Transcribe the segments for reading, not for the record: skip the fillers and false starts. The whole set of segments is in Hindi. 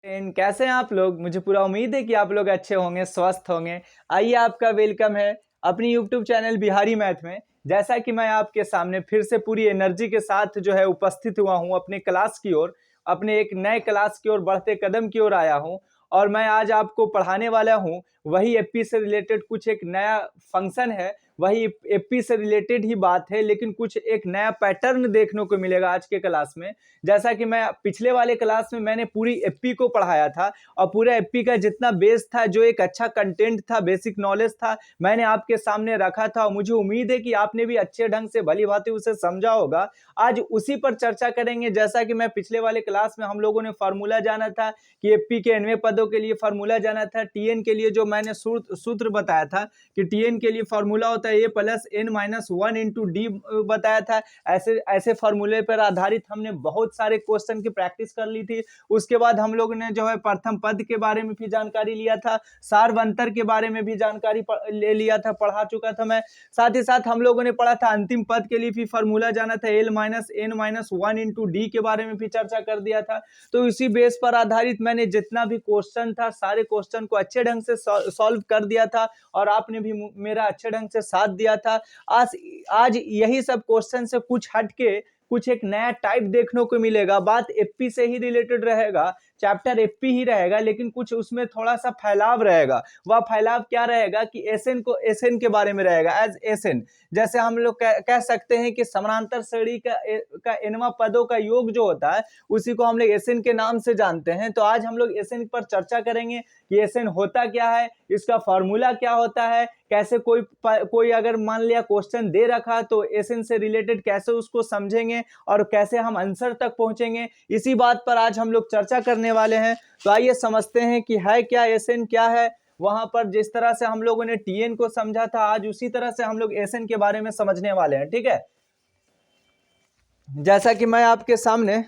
कैसे हैं आप लोग। मुझे पूरा उम्मीद है कि आप लोग अच्छे होंगे, स्वस्थ होंगे। आइए, आपका वेलकम है अपनी यूट्यूब चैनल बिहारी मैथ में। जैसा कि मैं आपके सामने फिर से पूरी एनर्जी के साथ जो है उपस्थित हुआ हूं अपने क्लास की ओर, अपने एक नए क्लास की ओर, बढ़ते कदम की ओर आया हूं। और मैं आज आपको पढ़ाने वाला हूं वही एपी से रिलेटेड कुछ एक नया फंक्शन है, वही एपी से रिलेटेड ही बात है, लेकिन कुछ एक नया पैटर्न देखने को मिलेगा आज के क्लास में। जैसा कि मैं पिछले वाले क्लास में मैंने पूरी एपी को पढ़ाया था और पूरा एपी का जितना बेस था, जो एक अच्छा कंटेंट था, बेसिक नॉलेज था, मैंने आपके सामने रखा था। और मुझे उम्मीद है कि आपने भी अच्छे ढंग से भली भांति उसे समझा होगा। आज उसी पर चर्चा करेंगे। जैसा कि मैं पिछले वाले क्लास में हम लोगों ने फार्मूला जाना था कि एपी के nवें पदों के लिए फार्मूला जाना था। टीएन के लिए जो मैंने सूत्र बताया था कि टीएन के लिए फार्मूला होता है A plus N minus 1 into D बताया था। ऐसे ऐसे फार्मूले पर आधारित हमने बहुत सारे क्वेश्चन की प्रैक्टिस कर ली थी। उसके बाद हम लोग ने जो है प्रथम पद के बारे में भी जानकारी लिया था, सार्वंतर के बारे में भी जानकारी ले लिया था, पढ़ा चुका था मैं। साथ ही साथ हम लोगों ने पढ़ा था अंतिम पद के लिए भी फार्मूला जाना था, L minus N minus 1 into D के बारे में भी चर्चा कर दिया था। तो इसी बेस पर आधारित मैंने जितना भी क्वेश्चन था, सारे क्वेश्चन को अच्छे ढंग से सॉल्व कर दिया था और आपने भी मेरा अच्छे ढंग से साथ दिया था। आज यही सब क्वेश्चन से कुछ हटके कुछ एक नया टाइप देखने को मिलेगा। बात एपी से ही रिलेटेड रहेगा, चैप्टर एपी ही रहेगा, लेकिन कुछ उसमें थोड़ा सा फैलाव रहेगा। वह फैलाव क्या रहेगा कि एसएन के बारे में रहेगा। एज एसएन, जैसे हम लोग कह सकते हैं कि समानांतर श्रेणी का एनवा पदों का योग जो होता है, उसी को हम लोग एसएन के नाम से जानते हैं। तो आज हम लोग एसएन पर चर्चा करेंगे कि एसएन होता क्या है, इसका फॉर्मूला क्या होता है, कैसे कोई अगर मान लिया क्वेश्चन दे रखा तो एसएन से रिलेटेड कैसे उसको समझेंगे और कैसे हम आंसर तक पहुंचेंगे, इसी बात पर आज हम लोग चर्चा करने वाले हैं। तो आइए समझते हैं कि है क्या, एसएन क्या है। वहां पर जिस तरह से हम लोगों ने टीएन को समझा था, आज उसी तरह से हम लोग एसएन के बारे में समझने वाले हैं। ठीक है, जैसा कि मैं आपके सामने,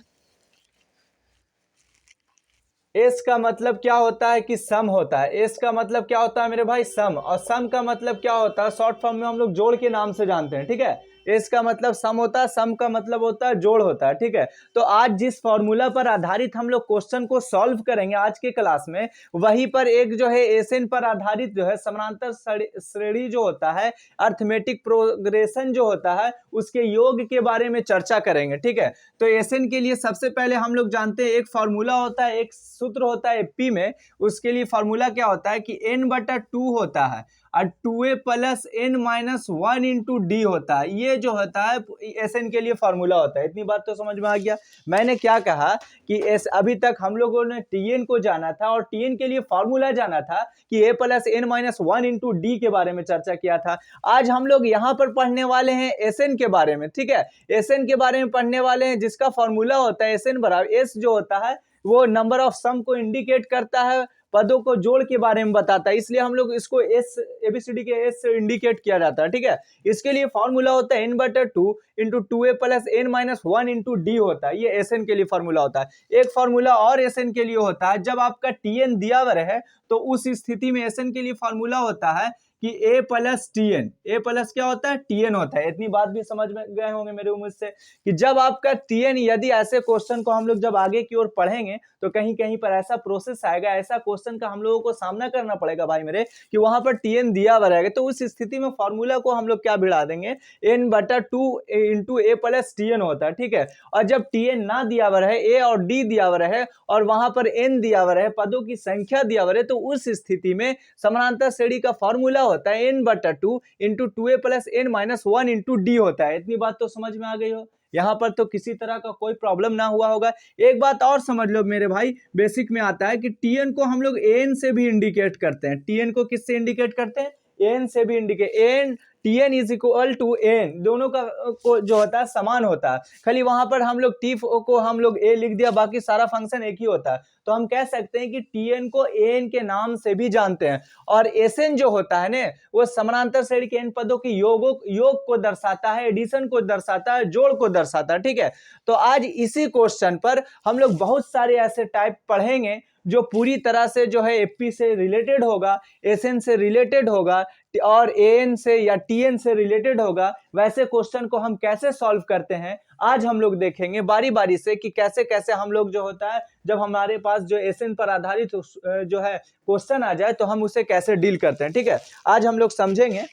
एस का मतलब क्या होता है कि सम होता है। एस का मतलब क्या होता है मेरे भाई, सम। और सम का मतलब क्या होता है, शॉर्ट फॉर्म में हम लोग जोड़ के नाम से जानते हैं। ठीक है, एस का मतलब सम होता है, सम का मतलब होता है जोड़ होता है। ठीक है, तो आज जिस फॉर्मूला पर आधारित हम लोग क्वेश्चन को सॉल्व करेंगे आज के क्लास में, वहीं पर एक जो है एसएन पर आधारित जो है समानांतर श्रेणी जो होता है, अर्थमेटिक प्रोग्रेशन जो होता है, उसके योग के बारे में चर्चा करेंगे। ठीक है, तो एसएन के लिए सबसे पहले हम लोग जानते हैं एक फॉर्मूला होता है, एक सूत्र होता है एपी में। उसके लिए फॉर्मूला क्या होता है कि n/2 होता है और 2a plus n minus 1 into D होता है। ये जो होता है एसएन के लिए फॉर्मूला होता है। इतनी बात तो समझ में आ गया। मैंने क्या कहा कि अभी तक हम लोगों ने टीएन को जाना था और टीएन के लिए फॉर्मूला जाना था कि a plus n minus 1 into D के बारे में चर्चा किया था। आज हम लोग यहाँ पर पढ़ने वाले हैं एसएन के बारे में। ठीक है, एसएन के बारे में पढ़ने वाले हैं, जिसका फॉर्मूला होता है एसएन बराबर, एस जो होता है वो नंबर ऑफ सम को इंडिकेट करता है, पदों को जोड़ के बारे में बताता है, इसलिए हम लोग इसको एस, एबीसीडी के एस से इंडिकेट किया जाता है। ठीक है, इसके लिए फॉर्मूला होता है n/2 into 2a plus n minus 1 into D होता है। ये एसएन के लिए फॉर्मूला होता है। एक फॉर्मूला और एसएन के लिए होता है, जब आपका टीएन दिया हुआ रहे तो उस स्थिति में एसएन के लिए फॉर्मूला होता है कि ए प्लस टीएन। ए प्लस क्या होता है, टीएन होता है। इतनी बात भी समझ में गए होंगे मेरे उम्मीद से कि जब आपका टीएन, यदि ऐसे क्वेश्चन को हम लोग जब आगे की ओर पढ़ेंगे तो कहीं कहीं पर ऐसा प्रोसेस आएगा, ऐसा क्वेश्चन का हम लोगों को सामना करना पड़ेगा भाई मेरे, कि वहां पर टीएन दिया हुआ रहेगा। तो उस स्थिति में फॉर्मूला को हम लोग क्या भिड़ा देंगे, n/2 इंटू ए प्लस टीएन होता है। ठीक है, और जब टीएन ना दिया हुआ रहे, ए और डी दिया हुआ रहे और वहां पर एन दिया हुआ रहे, पदों की संख्या दिया हुआ रहे, तो उस स्थिति में समानांतर श्रेणी का फॉर्मूला होता है n/2 into 2a plus n minus 1 into D होता है। इतनी बात तो समझ में आ गई हो, यहां पर तो किसी तरह का कोई प्रॉब्लम ना हुआ होगा। एक बात और समझ लो मेरे भाई, बेसिक में आता है कि टीएन को हम लोग एन से भी इंडिकेट करते हैं। टीएन को किससे इंडिकेट करते हैं, एन से भी indicate, N TN is equal to N, दोनों का को जो होता है समान होता है। खाली वहां पर हम लोग टी को हम लोग ए लिख दिया, बाकी सारा फंक्शन एक ही होता है। तो हम कह सकते हैं कि टीएन को एन के नाम से भी जानते हैं। और एसएन जो होता है ना, वो समानांतर श्रेणी के एन पदों की योग को दर्शाता है, एडिशन को दर्शाता है, जोड़ को दर्शाता है। ठीक है, तो आज इसी क्वेश्चन पर हम लोग बहुत सारे ऐसे टाइप पढ़ेंगे जो पूरी तरह से जो है एपी से रिलेटेड होगा, एसएन से रिलेटेड होगा और एएन से या टीएन से रिलेटेड होगा, वैसे क्वेश्चन को हम कैसे सॉल्व करते हैं आज हम लोग देखेंगे बारी बारी से कि कैसे कैसे हम लोग जो होता है जब हमारे पास जो एसएन पर आधारित जो है क्वेश्चन आ जाए तो हम उसे कैसे डील करते हैं। ठीक है, आज हम लोग समझेंगे।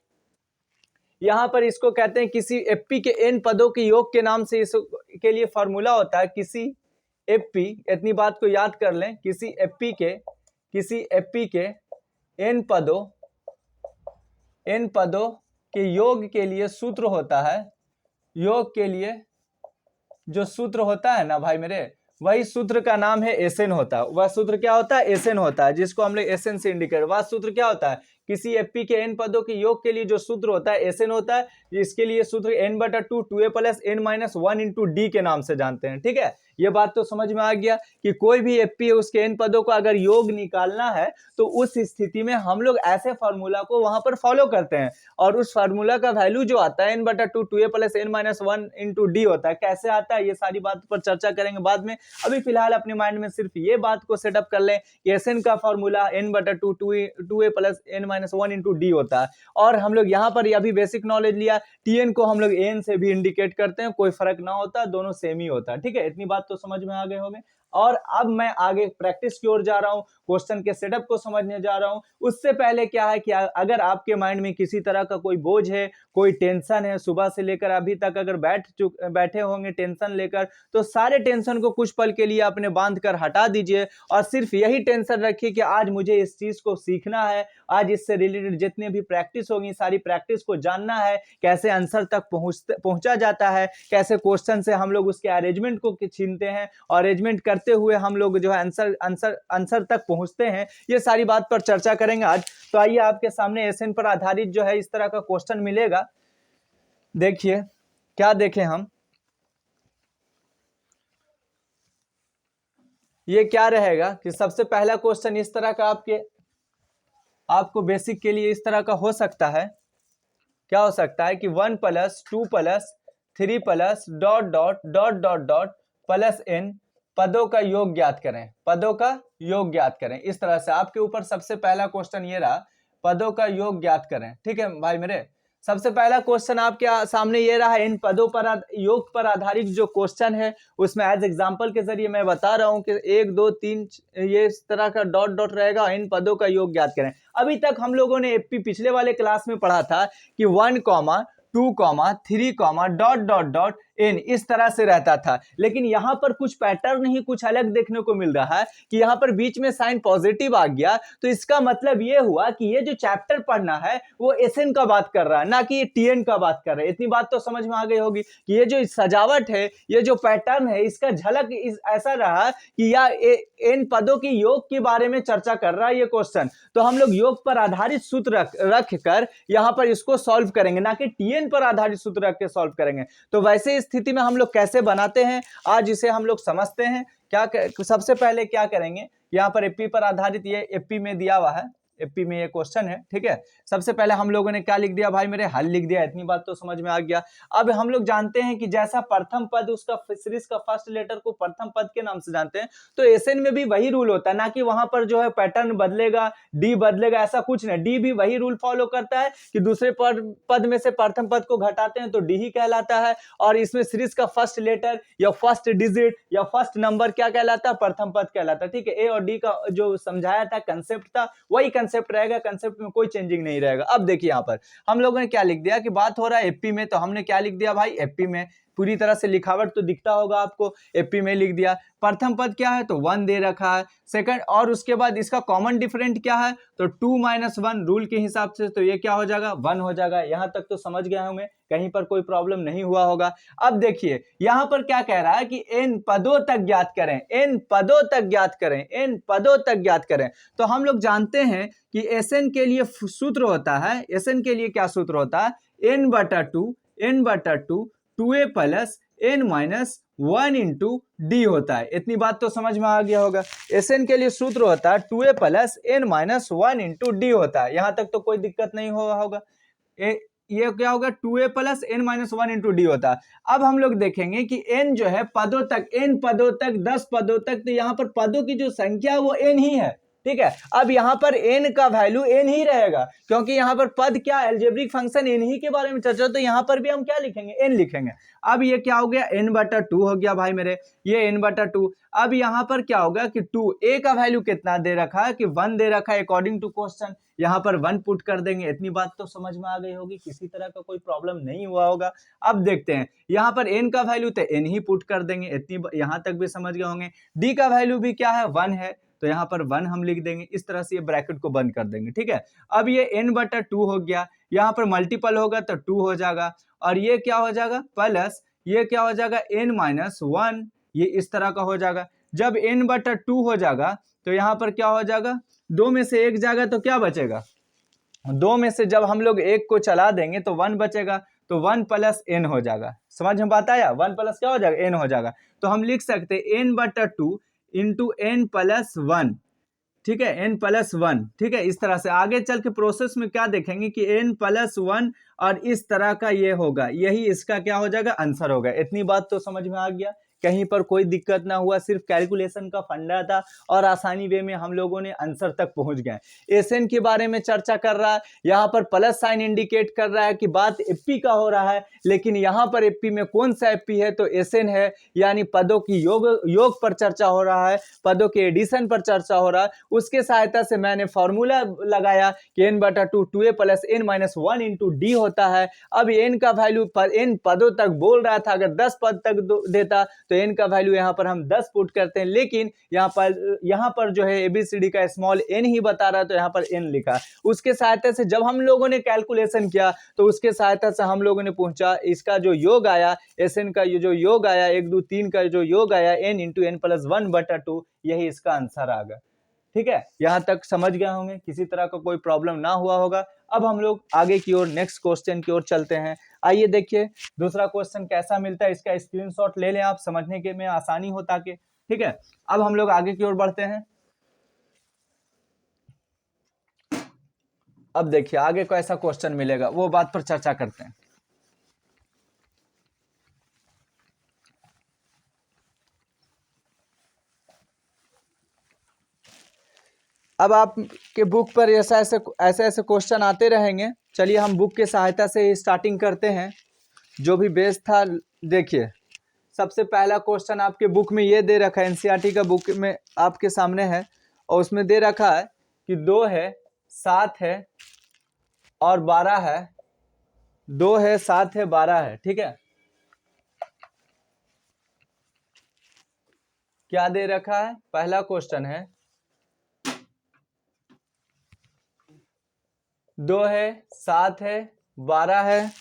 यहाँ पर इसको कहते हैं किसी एपी के एन पदों के योग के नाम से इसके लिए फॉर्मूला होता है किसी एपी, इतनी बात को याद कर लें, किसी एपी के एन पदों के योग के लिए सूत्र होता है, योग के लिए जो सूत्र होता है ना भाई मेरे, वही सूत्र का नाम है एसएन होता है। वह सूत्र क्या होता है? एसएन होता है, जिसको हम लोग एसएन से इंडिकेट। वह सूत्र क्या होता है? किसी एपी के एन पदों के योग के लिए जो सूत्र होता है एसएन होता है। इसके लिए सूत्र n/2 2a + n-1 × d के नाम से जानते हैं। ठीक है, ये बात तो समझ में आ गया कि कोई भी एपी है उसके एन पदों का अगर योग निकालना है तो उस स्थिति में हम लोग ऐसे फार्मूला को वहां पर फॉलो करते हैं और उस फार्मूला का वैल्यू जो आता है n/2 2a + n-1 × d होता है। कैसे आता है ये सारी बात पर चर्चा करेंगे बाद में। अभी फिलहाल अपने माइंड में सिर्फ ये बात को सेटअप कर लें कि एसएन का formula n/2 2a + n-1 × d होता है। और हम लोग यहाँ पर अभी बेसिक नॉलेज लिया, टीएन को हम लोग एन से भी इंडिकेट करते हैं, कोई फर्क ना होता, दोनों सेम ही होता है। ठीक है, इतनी बात तो समझ में आ गए होंगे। और अब मैं आगे प्रैक्टिस की ओर जा रहा हूं, क्वेश्चन के सेटअप को समझने जा रहा हूं। उससे पहले क्या है कि अगर आपके माइंड में किसी तरह का कोई बोझ है, कोई टेंशन है, सुबह से लेकर अभी तक अगर बैठे होंगे टेंशन लेकर, तो सारे टेंशन को कुछ पल के लिए अपने बांध कर हटा दीजिए और सिर्फ यही टेंशन रखिए कि आज मुझे इस चीज को सीखना है, आज इससे रिलेटेड जितने भी प्रैक्टिस होगी सारी प्रैक्टिस को जानना है, कैसे आंसर तक पहुंचा जाता है, कैसे क्वेश्चन से हम लोग उसके अरेंजमेंट को छीनते हैं और अरेंजमेंट करते हुए हम लोग जो है आंसर तक पहुंचते हैं। ये सारी बात पर चर्चा करेंगे आज। तो आइए आपके सामने एसएन पर आधारित जो है इस तरह का क्वेश्चन मिलेगा। देखिए क्या देखें हम, ये क्या रहेगा कि सबसे पहला क्वेश्चन इस तरह का आपको बेसिक के लिए इस तरह का हो सकता है। क्या हो सकता है कि 1 + 2 + 3 + ... n पदों का योग ज्ञात करें, पदों का योग ज्ञात करें। इस तरह से आपके ऊपर सबसे पहला क्वेश्चन ये रहा, पदों का योग ज्ञात करें। ठीक है भाई मेरे, सबसे पहला क्वेश्चन आपके सामने ये रहा। इन पदों पर योग पर आधारित जो क्वेश्चन है उसमें एज एग्जांपल के जरिए मैं बता रहा हूं कि 1 2 3 ये इस तरह का डॉट रहेगा, इन पदों का योग ज्ञात करें। अभी तक हम लोगों ने एपी पिछले वाले क्लास में पढ़ा था कि 1, 2, 3, ... n इस तरह से रहता था, लेकिन यहां पर कुछ पैटर्न ही कुछ अलग देखने को मिल रहा है कि यहां पर बीच में साइन पॉजिटिव आ गया। तो इसका मतलब ये हुआ कि ये जो चैप्टर पढ़ना है वो एसएन का बात कर रहा है, ना कि टीएन का बात कर रहा है। इतनी बात तो समझ में आ गई होगी कि ये जो सजावट है, ये जो पैटर्न है, इसका झलक ऐसा रहा कि इन पदों की योग के बारे में चर्चा कर रहा है ये क्वेश्चन। तो हम लोग योग पर आधारित सूत्र रख कर यहां पर इसको सॉल्व करेंगे, ना कि टीएन पर आधारित सूत्र रख के सॉल्व करेंगे। तो वैसे स्थिति में हम लोग कैसे बनाते हैं आज इसे हम लोग समझते हैं। सबसे पहले क्या करेंगे, यहाँ पर एपी पर आधारित ये एपी में दिया हुआ है, एपी में ये क्वेश्चन है। ठीक है, सबसे पहले हम लोगों ने क्या लिख दिया भाई मेरे, हल लिख दिया। इतनी बात तो समझ में आ गया। अब हम लोग जानते हैं कि जैसा प्रथम पद उसका सीरीज का फर्स्ट लेटर को प्रथम पद के नाम से जानते हैं, तो एसएन में भी वही रूल होता है, ना कि वहां पर जो है पैटर्न बदलेगा, डी बदलेगा, ऐसा कुछ नहीं। डी भी वही रूल फॉलो करता है कि दूसरे पद में से प्रथम पद को घटाते हैं तो डी ही कहलाता है, और इसमें सीरीज का फर्स्ट लेटर या फर्स्ट डिजिट या फर्स्ट नंबर क्या कहलाता है, प्रथम पद कहलाता है। ठीक है, ए और डी का जो समझाया था कंसेप्ट था वही कंसेप्ट रहेगा, कंसेप्ट में कोई चेंजिंग नहीं रहेगा। अब देखिए यहाँ पर हम लोगों ने क्या लिख दिया कि बात हो रहा है एपी में, तो हमने क्या लिख दिया भाई, एपी में पूरी तरह से लिखावट तो दिखता होगा आपको, एपी में लिख दिया। प्रथम पद क्या है तो 1 दे रखा है, सेकंड, और उसके बाद इसका कॉमन डिफरेंट क्या है तो 2 - 1 रूल के हिसाब से, तो ये क्या हो जाएगा 1 हो जाएगा। यहां तक तो समझ गए होंगे, कहीं पर कोई प्रॉब्लम नहीं हुआ होगा। अब देखिए यहां पर क्या कह रहा है कि इन पदों तक ज्ञात करें, इन पदों तक ज्ञात करें, इन पदों तक ज्ञात करें। तो हम लोग जानते हैं कि एसएन के लिए सूत्र होता है, एसएन के लिए क्या सूत्र होता है, n/2 2a + n-1 × d होता है। इतनी बात तो समझ में आ गया होगा। एसएन के लिए सूत्र होता है 2a + n-1 × d होता है। यहां तक तो कोई दिक्कत नहीं हुआ होगा। ये क्या होगा 2a plus n minus 1 into D होता है। अब हम लोग देखेंगे कि n जो है पदों तक, n पदों तक, 10 पदों तक, तो यहाँ पर पदों की जो संख्या है वो n ही है, ठीक है। अब यहाँ पर n का वैल्यू n ही रहेगा, क्योंकि यहाँ पर पद क्या एल्जेब्रिक फंक्शन n ही के बारे में चर्चा, तो यहाँ पर भी हम क्या लिखेंगे, n लिखेंगे। अब ये क्या हो गया, n/2 हो गया भाई मेरे, ये n/2। अब यहाँ पर क्या होगा कि 2a का वैल्यू कितना दे रखा है कि 1 दे रखा है अकॉर्डिंग टू क्वेश्चन, यहाँ पर 1 पुट कर देंगे। इतनी बात तो समझ में आ गई होगी, किसी तरह का कोई प्रॉब्लम नहीं हुआ होगा। अब देखते हैं यहाँ पर n का वैल्यू तो n ही पुट कर देंगे, इतनी यहाँ तक भी समझ गए होंगे। d का वैल्यू भी क्या है, 1 है, तो यहाँ पर 1 हम लिख देंगे। इस तरह से ये ब्रैकेट को बंद कर देंगे, ठीक है। अब ये n/2 हो गया, यहाँ पर मल्टीपल होगा तो 2 हो जाएगा, और ये क्या हो जाएगा प्लस, ये क्या हो जाएगा n-1, ये इस तरह का हो जाएगा। जब n/2 हो जाएगा तो यहाँ पर क्या हो जाएगा, 2 में से 1 जाएगा तो क्या बचेगा, 2 में से जब हम लोग 1 को चला देंगे तो 1 बचेगा, तो 1 प्लस n हो जाएगा। समझ में बात आया, 1 प्लस क्या हो जाएगा, n हो जाएगा। तो हम लिख सकते हैं n/2 इंटू n प्लस 1, ठीक है, n प्लस 1, ठीक है। इस तरह से आगे चल के प्रोसेस में क्या देखेंगे कि n प्लस 1 और इस तरह का ये होगा, यही इसका क्या हो जाएगा, आंसर होगा। इतनी बात तो समझ में आ गया, कहीं पर कोई दिक्कत ना हुआ, सिर्फ कैलकुलेशन का फंडा था और आसानी वे में हम लोगों ने आंसर तक पहुंच गए। एसएन के बारे में चर्चा कर रहा है, यहाँ पर प्लस साइन इंडिकेट कर रहा है कि बात एपी का हो रहा है, लेकिन यहाँ पर एपी में कौन सा एपी है, तो एसएन है, यानी पदों की योग पर चर्चा हो रहा है, पदों के एडिशन पर चर्चा हो रहा है। उसके सहायता से मैंने फॉर्मूला लगाया कि n/2 2a plus n-1 into D होता है। अब n का वैल्यू n पदों तक बोल रहा था, अगर 10 पद तक देता तो n का वैल्यू यहाँ पर हम 10 पुट करते हैं, लेकिन यहाँ पर जो है ABCD का स्मॉल n ही बता रहा है, तो यहाँ पर n लिखा। उसके सहायता से जब हम लोगों ने कैलकुलेशन किया तो उसके सहायता से हम लोगों ने पूछा इसका जो योग आया, SN का ये जो योग आया, 1 2 3 का जो योग आया n इंटू n प्लस 1/2, यही इसका आंसर आ गया, ठीक है। यहाँ तक समझ गए होंगे, किसी तरह का कोई प्रॉब्लम ना हुआ होगा। अब हम लोग आगे की ओर नेक्स्ट क्वेश्चन की ओर चलते हैं। आइए देखिए दूसरा क्वेश्चन कैसा मिलता है, इसका स्क्रीनशॉट ले लें आप, समझने के में आसानी हो ताकि, ठीक है। अब हम लोग आगे की ओर बढ़ते हैं। अब देखिए आगे कैसा क्वेश्चन मिलेगा, वो बात पर चर्चा करते हैं। अब आपके बुक पर ऐसे क्वेश्चन आते रहेंगे। चलिए हम बुक के सहायता से स्टार्टिंग करते हैं, जो भी बेस था। देखिए सबसे पहला क्वेश्चन आपके बुक में ये दे रखा है, एनसीईआरटी का बुक में आपके सामने है, और उसमें दे रखा है कि 2 है, 7 है और 12 है, 2 है, 7 है, 12 है, ठीक है। क्या दे रखा है, पहला क्वेश्चन है 2 है, 7 है, 12 है,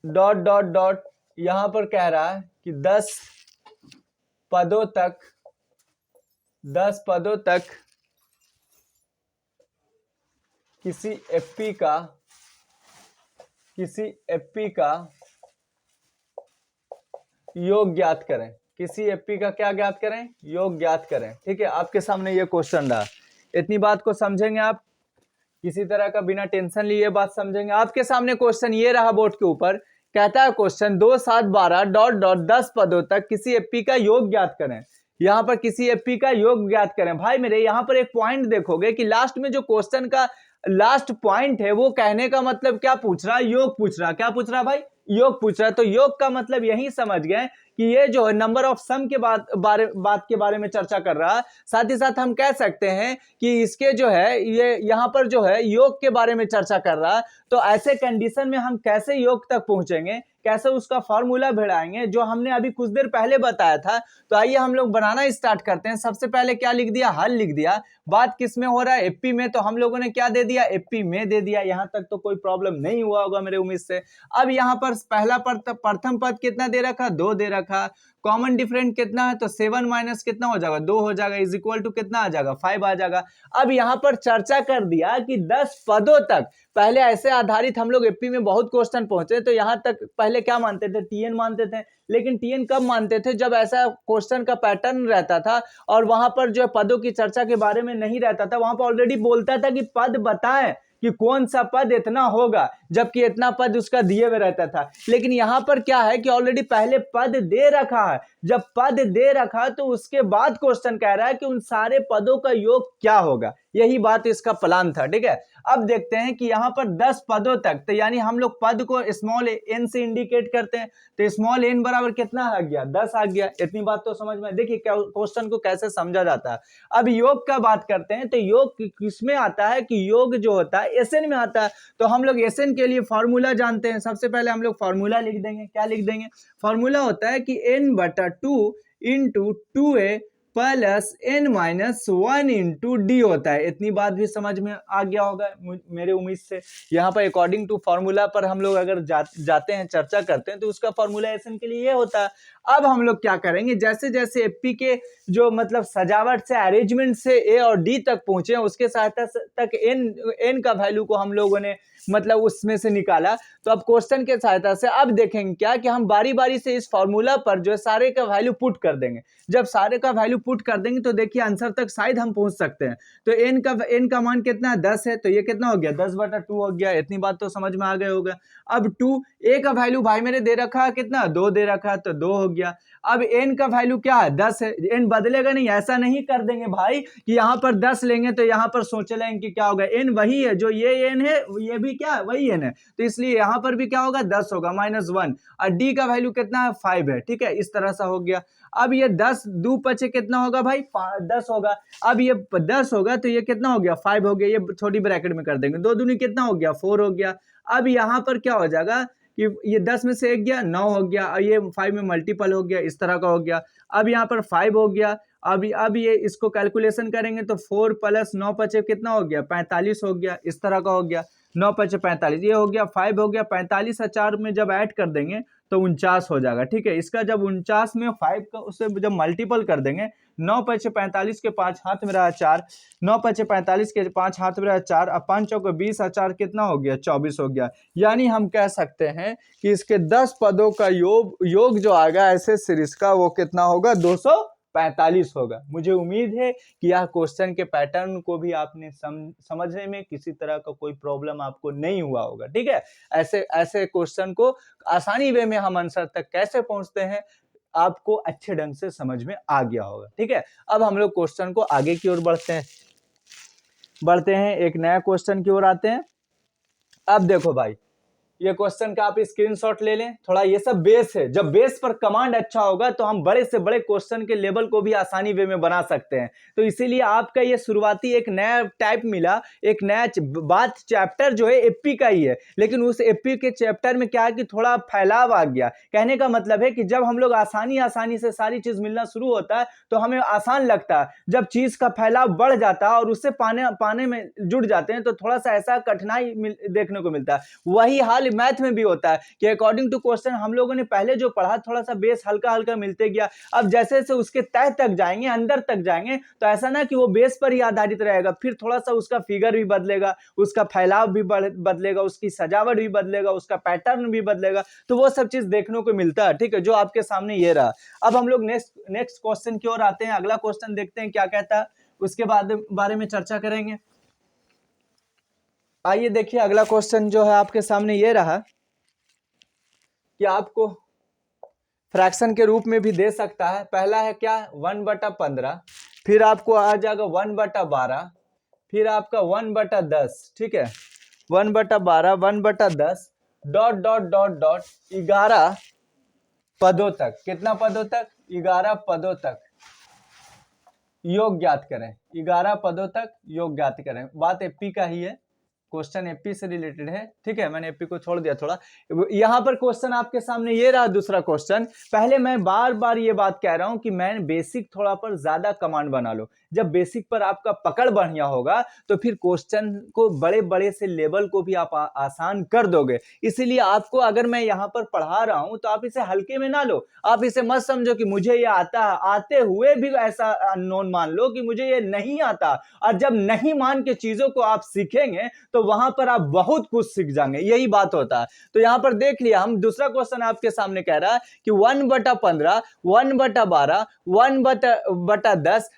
डॉट डॉट डॉट, यहां पर कह रहा है कि 10 पदों तक किसी एफपी का योग ज्ञात करें। किसी एफपी का क्या ज्ञात करें, योग ज्ञात करें, ठीक है। आपके सामने ये क्वेश्चन रहा, इतनी बात को समझेंगे आप, किसी तरह का बिना टेंशन लिए बात समझेंगे। आपके सामने क्वेश्चन ये रहा बोर्ड के ऊपर, कहता है क्वेश्चन 2 7 12 डॉट डॉट 10 पदों तक किसी एफपी का योग ज्ञात करें। यहाँ पर किसी एफपी का योग ज्ञात करें। भाई मेरे यहाँ पर एक पॉइंट देखोगे कि लास्ट में जो क्वेश्चन का लास्ट पॉइंट है वो कहने का मतलब क्या पूछ रहा है, योग पूछ रहा है। क्या पूछ रहा है भाई, योग पूछ रहा है। तो योग का मतलब यही समझ गए कि ये जो है नंबर ऑफ सम के बात के बारे में चर्चा कर रहा है। साथ ही साथ हम कह सकते हैं कि इसके जो है ये यहाँ पर जो है योग के बारे में चर्चा कर रहा है। तो ऐसे कंडीशन में हम कैसे योग तक पहुंचेंगे, कैसे उसका फॉर्मूला भिड़ाएंगे, जो हमने अभी कुछ देर पहले बताया था। तो आइए हम लोग बनाना स्टार्ट करते हैं। सबसे पहले क्या लिख दिया, हल लिख दिया। बात किस में हो रहा है, एपी में, तो हम लोगों ने क्या दे दिया, एपी में दे दिया। यहां तक तो कोई प्रॉब्लम नहीं हुआ होगा मेरे उम्मीद से। अब यहाँ पर पहला प्रथम पद कितना दे रखा, 2 दे रखा। कॉमन डिफरेंट कितना है, तो 7 माइनस कितना हो जाएगा, 2 हो जाएगा, इज इक्वल टू कितना आ जाएगा, 5 आ जाएगा। अब यहाँ पर चर्चा कर दिया कि 10 पदों तक, पहले ऐसे आधारित हम लोग एपी में बहुत क्वेश्चन पहुंचे। तो यहाँ तक पहले क्या मानते थे, टीएन मानते थे। लेकिन टीएन कब मानते थे, जब ऐसा क्वेश्चन का पैटर्न रहता था और वहां पर जो पदों की चर्चा के बारे में नहीं रहता था। वहां पर ऑलरेडी बोलता था कि पद बताएं कि कौन सा पद इतना होगा, जबकि इतना पद उसका दिए हुए रहता था। लेकिन यहां पर क्या है कि ऑलरेडी पहले पद दे रखा है, जब पद दे रखा तो उसके बाद क्वेश्चन कह रहा है कि उन सारे पदों का योग क्या होगा, यही बात इसका प्लान था। ठीक है, अब देखते हैं कि यहां पर 10 पदों तक, तो यानी हम लोग पद को स्मॉल एन से इंडिकेट करते हैं, तो स्मॉल एन बराबर कितना आ गया, 10 आ गया। इतनी बात तो समझ में, देखिए क्वेश्चन को कैसे समझा जाता है। अब योग का बात करते हैं, तो योग किसमें आता है कि योग जो होता है एसएन में आता है। तो हम लोग एसएन के लिए फॉर्मूला जानते हैं, सबसे पहले हम लोग फॉर्मूला लिख देंगे। क्या लिख देंगे, फॉर्मूला होता है कि n/2 into 2a plus n-1 into D होता है। इतनी बात भी समझ में आ गया होगा मेरे उम्मीद से। यहाँ पर अकॉर्डिंग टू फॉर्मूला पर हम लोग अगर जाते हैं, चर्चा करते हैं, तो उसका फॉर्मूला एसएन के लिए ये होता है। अब हम लोग क्या करेंगे, जैसे जैसे एपी के जो मतलब सजावट से, अरेंजमेंट से ए और डी तक पहुंचे, उसके सहायता तक एन का वैल्यू को हम लोगों ने मतलब उसमें से निकाला। तो अब क्वेश्चन के सहायता से अब देखेंगे क्या कि हम बारी बारी से इस फॉर्मूला पर जो है सारे का वैल्यू पुट कर देंगे। जब सारे का वैल्यू पुट कर देंगे तो देखिए आंसर तक शायद हम पहुंच सकते हैं। तो एन का मान कितना है, 10 है, तो ये कितना हो गया, 10/2 हो गया। इतनी बात तो समझ में आ गए होगा। अब 2 ए का वैल्यू भाई मेरे दे रखा है कितना, 2 दे रखा है, तो 2 हो गया। अब एन का वैल्यू क्या है, 10 है। एन बदलेगा नहीं, ऐसा नहीं कर देंगे भाई कि यहाँ पर 10 लेंगे तो यहाँ पर सोच लेंगे कि क्या होगा, एन वही है जो ये एन है, ये भी क्या है, वही एन है, तो इसलिए यहाँ पर भी क्या होगा, 10 होगा, -1। और डी का वैल्यू कितना है, 5 है। ठीक है, इस तरह से हो गया। अब ये 10 2 पचे कितना होगा भाई, 10 होगा। अब ये 10 होगा तो ये कितना हो गया, 5 हो गया। ये छोटी ब्रैकेट में कर देंगे, 2 दूनी कितना हो गया, 4 हो गया। अब यहाँ पर क्या हो जाएगा कि ये 10 में से 1 गया, 9 हो गया, और ये 5 में मल्टीपल हो गया, इस तरह का हो गया। अब यहाँ पर 5 हो गया। अब ये इसको कैलकुलेशन करेंगे तो 4 + 9 पचे कितना हो गया, 45 हो गया, इस तरह का हो गया। 9 पचे 45, ये हो गया, 5 हो गया, 45 और 4 में जब ऐड कर देंगे तो 49 हो जाएगा। ठीक है, इसका जब 49 में 5 का उससे जब मल्टीपल कर देंगे, 9 पचे 45 के 5 हाथ में रहा 4, 9 पचे 45 के 5 हाथ में रहा 4, अब 5 चौके 20 और 4 कितना हो गया, 24 हो गया। यानी हम कह सकते हैं कि इसके 10 पदों का योग जो आएगा ऐसे सीरीज का, वो कितना होगा, 245 होगा। मुझे उम्मीद है कि यह क्वेश्चन के पैटर्न को भी आपने समझने में किसी तरह का कोई प्रॉब्लम आपको नहीं हुआ होगा। ठीक है, ऐसे क्वेश्चन को आसानी वे में हम आंसर तक कैसे पहुंचते हैं आपको अच्छे ढंग से समझ में आ गया होगा। ठीक है, अब हम लोग क्वेश्चन को आगे की ओर बढ़ते हैं, एक नया क्वेश्चन की ओर आते हैं। अब देखो भाई, ये क्वेश्चन का आप स्क्रीनशॉट ले लें। थोड़ा ये सब बेस है, जब बेस पर कमांड अच्छा होगा तो हम बड़े से बड़े क्वेश्चन के लेवल को भी आसानी वे में बना सकते हैं। तो इसीलिए आपका ये शुरुआती एक नया टाइप मिला, एक नया बात चैप्टर जो है एपी का ही है, लेकिन उस एपी के चैप्टर में क्या है कि थोड़ा फैलाव आ गया। कहने का मतलब है कि जब हम लोग आसानी से सारी चीज मिलना शुरू होता है तो हमें आसान लगता है, जब चीज का फैलाव बढ़ जाता है और उससे पाने में जुड़ जाते हैं तो थोड़ा सा ऐसा कठिनाई देखने को मिलता है। वही हाल मैथ में भी होता है कि अकॉर्डिंग टू क्वेश्चन हम लोगों ने पहले जो पढ़ा थोड़ा सा बेस हल्का हल्का मिलते गया, अब जैसे जैसे उसके तह तक जाएंगे, अंदर तक जाएंगे, तो ऐसा ना कि वो बेस पर ही आधारित रहेगा, फिर थोड़ा सा उसका फिगर भी बदलेगा, उसका फैलाव भी बदलेगा, उसकी सजावट भी बदलेगा, उसका पैटर्न भी बदलेगा, तो वो सब चीज देखने को मिलता है। ठीक है, जो आपके सामने ये रहा। अब हम लोग नेक्स्ट क्वेश्चन की ओर आते हैं, अगला क्वेश्चन देखते हैं क्या कहता है, उसके बाद बारे में चर्चा करेंगे। आइए देखिए, अगला क्वेश्चन जो है आपके सामने ये रहा कि आपको फ्रैक्शन के रूप में भी दे सकता है। पहला है क्या, 1/15, फिर आपको आ जाएगा 1/12, फिर आपका 1/10। ठीक है, 1/12, 1/10 ... 11 पदों तक, कितना पदों तक, 11 पदों तक योग ज्ञात करें, 11 पदों तक योग ज्ञात करें। बात एपी का ही है, क्वेश्चन एपी से रिलेटेड है। ठीक है, मैंने एपी को छोड़ दिया थोड़ा। यहां पर क्वेश्चन आपके सामने ये रहा दूसरा क्वेश्चन। पहले मैं बार बार ये बात कह रहा हूं कि मैं बेसिक थोड़ा पर ज्यादा कमांड बना लो। जब बेसिक पर आपका पकड़ बढ़िया होगा तो फिर क्वेश्चन को बड़े बड़े से लेवल को भी आप आसान कर दोगे। इसीलिए आपको अगर मैं यहाँ पर पढ़ा रहा हूं तो आप इसे हल्के में ना लो, आप इसे मत समझो कि मुझे ये आता है, आते हुए भी ऐसा अननोन मान लो कि मुझे ये नहीं आता। और जब नहीं मान के चीजों को आप सीखेंगे तो वहां पर आप बहुत कुछ सीख जाएंगे, यही बात होता है। तो यहां पर देख लिया, हम दूसरा क्वेश्चन आपके सामने कह रहा है कि 1/15, 1/12, 1/10 ...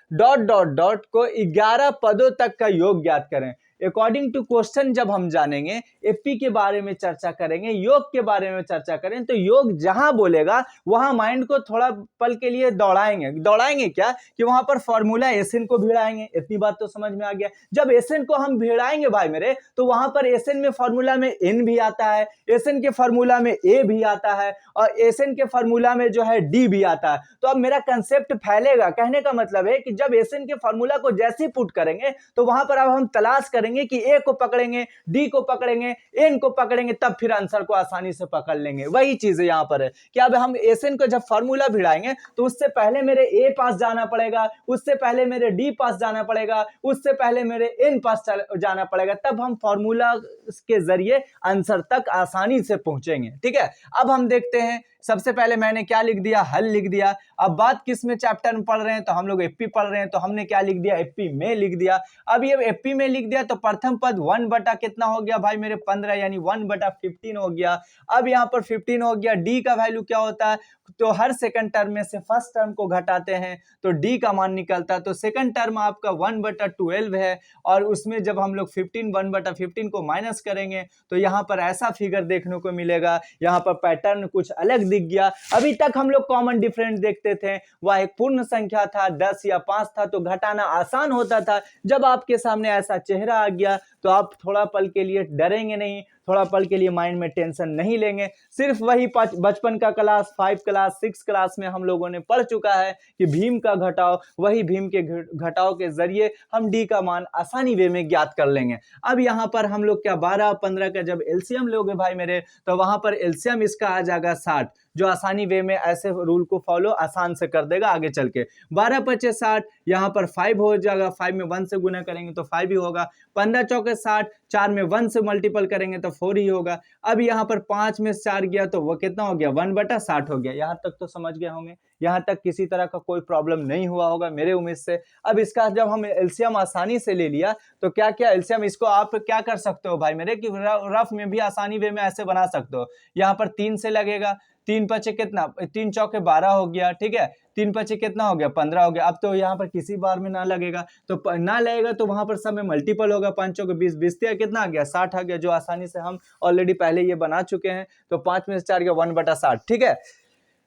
को 11 पदों तक का योग ज्ञात करें। अकॉर्डिंग टू क्वेश्चन जब हम जानेंगे, एपी के बारे में चर्चा करेंगे, योग के बारे में चर्चा करें, तो योग जहां बोलेगा वहां माइंड को थोड़ा पल के लिए दौड़ाएंगे क्या कि वहां पर फॉर्मूला एसएन को भिड़ाएंगे। इतनी बात तो समझ में आ गया। जब एसएन को हम भिड़ाएंगे भाई मेरे, तो वहां पर एसएन में फॉर्मूला में एन भी आता है, एसएन के फॉर्मूला में ए भी आता है, और एसएन के फॉर्मूला में जो है डी भी आता है। तो अब मेरा कंसेप्ट फैलेगा। कहने का मतलब है कि जब एसएन के फॉर्मूला को जैसे पुट करेंगे, तो वहां पर अब हम तलाश करेंगे कि ए को पकड़ेंगे, डी को पकड़ेंगे, एन को पकड़ेंगे, तब फिर आंसर को आसानी से पकड़ लेंगे। वही चीज यहाँ पर है कि अब हम एसएन को जब फॉर्मूला भिड़ाएंगे, तो उससे पहले मेरे ए पास जाना पड़ेगा, उससे पहले मेरे डी पास जाना पड़ेगा, उससे पहले मेरे एन पास जाना पड़ेगा, तब हम फॉर्मूला के जरिए आंसर तक आसानी से पहुंचेंगे। ठीक है, अब हम देखते हैं। सबसे पहले मैंने क्या लिख दिया, हल लिख दिया। अब बात किस में चैप्टर में पढ़ रहे हैं, तो हम लोग एपी पढ़ रहे हैं, तो हमने क्या लिख दिया, एपी में लिख दिया। अब ये एपी में लिख दिया, तो प्रथम पद 1 बटा कितना हो गया भाई मेरे 15, यानी 1 बटा 15 हो गया। अब यहाँ पर 15 हो गया। डी का वैल्यू क्या होता है, तो हर सेकंड टर्म में से फर्स्ट टर्म को घटाते हैं तो डी का मान निकलता है। तो सेकंड टर्म आपका 1 बटा 12 है, और उसमें जब हम लोग 1 बटा 15 को माइनस करेंगे, तो यहाँ पर ऐसा फिगर देखने को मिलेगा। यहाँ पर पैटर्न कुछ अलग दिख गया। अभी तक हम लोग कॉमन डिफरेंस देखते थे, वह एक पूर्ण संख्या था, 10 या 5 था, तो घटाना आसान होता था। जब आपके सामने ऐसा चेहरा आ गया, तो आप थोड़ा पल के लिए डरेंगे नहीं, थोड़ा पल के लिए माइंड में टेंशन नहीं लेंगे। सिर्फ वही बचपन का क्लास 5 क्लास 6 क्लास में हम लोगों ने पढ़ चुका है कि भीम का घटाव, वही भीम के घटाव के जरिए हम डी का मान आसानी वे में ज्ञात कर लेंगे। अब यहाँ पर हम लोग क्या 12 15 का जब एलसीएम लोगे भाई मेरे, तो वहां पर एलसीएम इसका आ जाएगा 60, जो आसानी वे में ऐसे रूल को फॉलो आसान से कर देगा आगे चल के। 12 पचे 60, यहाँ पर 5 हो जाएगा, 5 में 1 से गुना करेंगे तो 5 ही होगा। 15 चौके 60, 4 में 1 से मल्टीपल करेंगे तो 4 ही होगा। अब यहाँ पर 5 में 4 गया, तो वो कितना हो गया, 1 बटा 60 हो गया। यहाँ तक तो समझ गए होंगे, यहाँ तक किसी तरह का कोई प्रॉब्लम नहीं हुआ होगा मेरे उम्मीद से। अब इसका जब हम एलसीएम आसानी से ले लिया, तो क्या क्या एलसीएम इसको आप क्या कर सकते हो भाई मेरे, कि रफ में भी आसानी वे में ऐसे बना सकते हो। यहाँ पर 3 से लगेगा, 3 पचे कितना, 3 चौके 12 हो गया। ठीक है, 3 पचे कितना हो गया, 15 हो गया। अब तो यहाँ पर किसी बार में ना लगेगा, तो ना लगेगा तो वहां पर सब में मल्टीपल होगा। 5 चौके 20, 20 कितना आ गया, 60 आ गया, जो आसानी से हम ऑलरेडी पहले ये बना चुके हैं। तो 5 में से 4 गया, 1 बटा 60। ठीक है,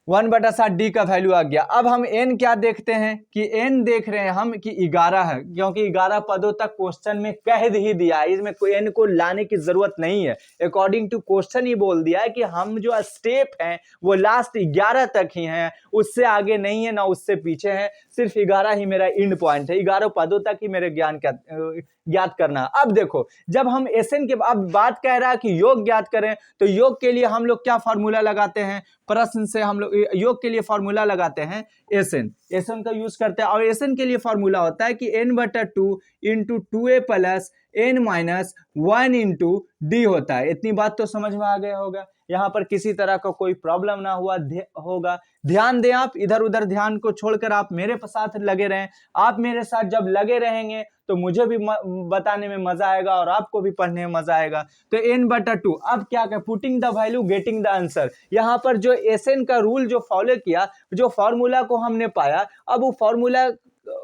1 बटा 60 डी का वैल्यू आ गया। अब हम एन क्या देखते हैं कि एन देख रहे हैं हम कि 11 है, क्योंकि 11 पदों तक क्वेश्चन में कह ही दिया है, इसमें कोई एन को लाने की जरूरत नहीं है। अकॉर्डिंग टू क्वेश्चन ही बोल दिया है कि हम जो स्टेप हैं वो लास्ट 11 तक ही हैं, उससे आगे नहीं है ना उससे पीछे है। सिर्फ 11 ही मेरा एंड पॉइंट है, 11 पदों तक ही मेरे ज्ञात करना। अब देखो, जब हम एसएन के अब बात कह रहा है कि योग ज्ञात करें, तो योग के लिए हम लोग क्या फॉर्मूला लगाते हैं, प्रश्न से हम लोग योग के लिए फॉर्मूला लगाते हैं एसएन का यूज करते हैं। और एसएन के लिए फॉर्मूला होता है कि n बटा 2 into 2a plus n minus 1 into D होता है। इतनी बात तो समझ में आ गया होगा, यहाँ पर किसी तरह का कोई प्रॉब्लम ना हुआ होगा। ध्यान दें, आप इधर उधर ध्यान को छोड़कर आप मेरे साथ लगे रहें। आप मेरे साथ जब लगे रहेंगे तो मुझे भी बताने में मजा आएगा और आपको भी पढ़ने में मजा आएगा। तो n बटा 2, अब क्या कर, putting the value getting the answer. यहाँ पर जो एसएन का रूल जो फॉलो किया, जो फॉर्मूला को हमने पाया, अब वो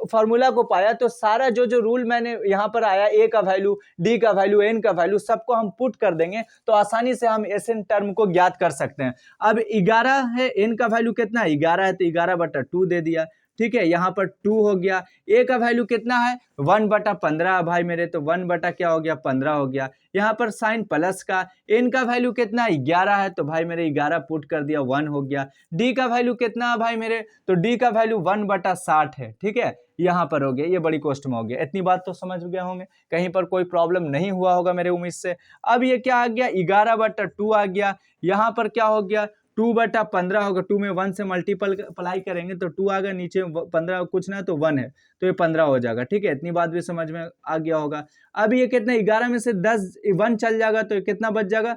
फॉर्मूला को पाया, तो सारा जो रूल मैंने यहाँ पर आया, ए का वैल्यू, डी का वैल्यू, एन का वैल्यू, सबको हम पुट कर देंगे, तो आसानी से हम एसएन टर्म को ज्ञात कर सकते हैं। अब 11 है, एन का वैल्यू कितना है, 11 है, तो 11 बटा 2 दे दिया। ठीक है, यहाँ पर 2 हो गया। ए का वैल्यू कितना है, 1 बटा 15 भाई मेरे, तो 1 बटा क्या हो गया, 15 हो गया। यहाँ पर साइन प्लस का, एन का वैल्यू कितना है, 11 है, तो भाई मेरे 11 पुट कर दिया, 1 हो गया। डी का वैल्यू कितना है भाई मेरे, तो डी का वैल्यू 1 बटा 60 है। ठीक है, यहाँ पर हो गया, ये बड़ी कोष्ट में हो गया। इतनी बात तो समझ गए होंगे, कहीं पर कोई प्रॉब्लम नहीं हुआ होगा मेरे उम्मीद से। अब ये क्या आ गया, 11 बटा 2 आ गया। यहाँ पर क्या हो गया, 2 बटा 15 होगा, 2 में 1 से मल्टीपल अप्लाई करेंगे तो 2 आ गया, नीचे 15 कुछ ना तो 1 है, तो ये 15 हो जाएगा। ठीक है, इतनी बात भी समझ में आ गया होगा। अब ये कितना, 11 में से 10 1 चल जाएगा, तो कितना बच जाएगा,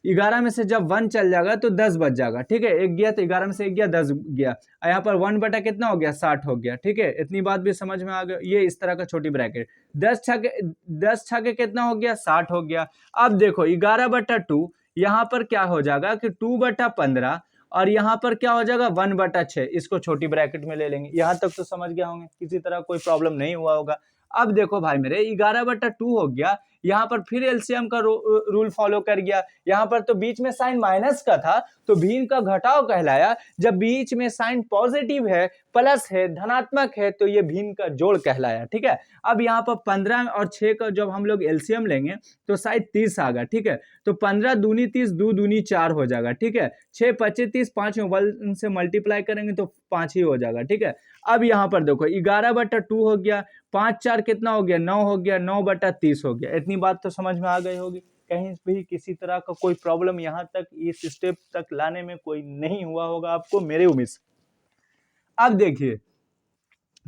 11 में से जब 1 चल जाएगा तो 10 बच जाएगा। ठीक है, 1 गया तो 11 में से 1 गया, 10 गया। यहाँ पर 1 बटा कितना हो गया, 60 हो गया। ठीक है, इतनी बात भी समझ में आ गया। ये इस तरह का छोटी ब्रैकेट, 10 छके कितना हो गया, 60 हो गया। अब देखो 11 बटा 2, यहाँ पर क्या हो जाएगा कि 2 बटा 15, और यहाँ पर क्या हो जाएगा 1 बटा 6, इसको छोटी ब्रैकेट में ले लेंगे। यहाँ तक तो समझ गया होंगे, किसी तरह कोई प्रॉब्लम नहीं हुआ होगा। अब देखो भाई मेरे 11/2 हो गया, यहाँ पर फिर एलसीएम का रूल फॉलो कर गया। यहाँ पर तो बीच में साइन माइनस का था तो भिन्न का घटाव कहलाया, जब बीच में साइन पॉजिटिव है, प्लस है, धनात्मक है, तो ये भिन्न का जोड़ कहलाया। ठीक है, अब यहाँ पर 15 और 6 का जब हम लोग एलसीएम लेंगे तो शायद 30 आ गया। ठीक है, तो 15 दूनी 30, 2 दूनी 4 हो जाएगा। ठीक है, 6 25 30, 5 में 1 से मल्टीप्लाई करेंगे तो 5 ही हो जाएगा। ठीक है, अब यहाँ पर देखो 11/2 हो गया, 5 4 कितना हो गया, 9 हो गया, 9/30 हो गया। इतनी बात तो समझ में आ गई होगी, कहीं भी किसी तरह का कोई प्रॉब्लम यहाँ तक इस स्टेप तक लाने में कोई नहीं हुआ होगा आपको, मेरे उम्मीद से। अब देखिए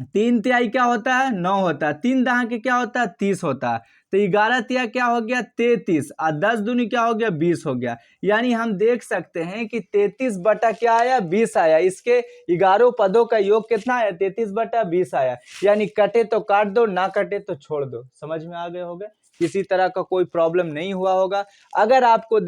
3 तिहाई क्या होता है, 9 होता है, 3 दहाके क्या होता है, 30 होता है, तो 11 तिहाई क्या हो गया, 33, और 10 दूनी क्या हो गया, 20 हो गया। यानी हम देख सकते हैं कि 33 बटा क्या आया, 20 आया। इसके 11 पदों का योग कितना आया, 33/20 आया। यानी कटे तो काट दो, ना कटे तो छोड़ दो। समझ में आ गए होंगे, किसी तरह का कोई प्रॉब्लम नहीं हुआ होगा। अगर आपको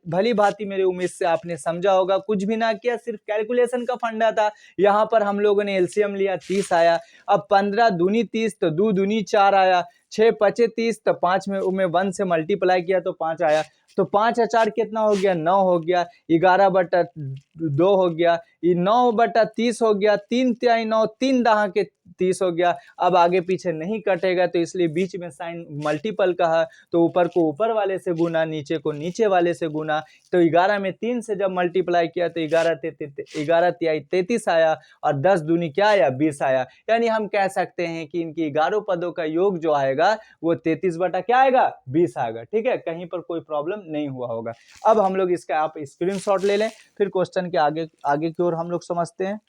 भली भांति मेरे उम्मीद से आपने समझा होगा, कुछ भी ना किया, सिर्फ कैलकुलेशन का फंडा था। यहाँ पर हम लोगों ने एलसीएम लिया, 30 आया। अब 15 दूनी 30 तो 2 दूनी 4 आया, 6 25 30 तो 5 में 1 से मल्टीप्लाई किया तो 5 आया। तो 5 और 4 कितना हो गया, 9 हो गया। 11/2 हो गया, 9/30 हो गया। 3 तिहाई 9, 3 दहाके 30 हो गया। अब आगे पीछे नहीं कटेगा तो इसलिए बीच में साइन मल्टीपल का है, तो ऊपर को ऊपर वाले से गुना, नीचे को नीचे वाले से गुना। तो 11 में 3 से जब मल्टीप्लाई किया तो 11 तिहाई 33 आया, और 10 दूनी क्या आया, 20 आया। यानी हम कह सकते हैं कि इनकी 11 पदों का योग जो आएगा वो 33 बटा क्या आएगा, 20 आएगा। ठीक है, कहीं पर कोई प्रॉब्लम नहीं हुआ होगा। अब हम लोग इसका आप स्क्रीनशॉट ले लें, फिर क्वेश्चन के आगे की ओर हम लोग समझते हैं।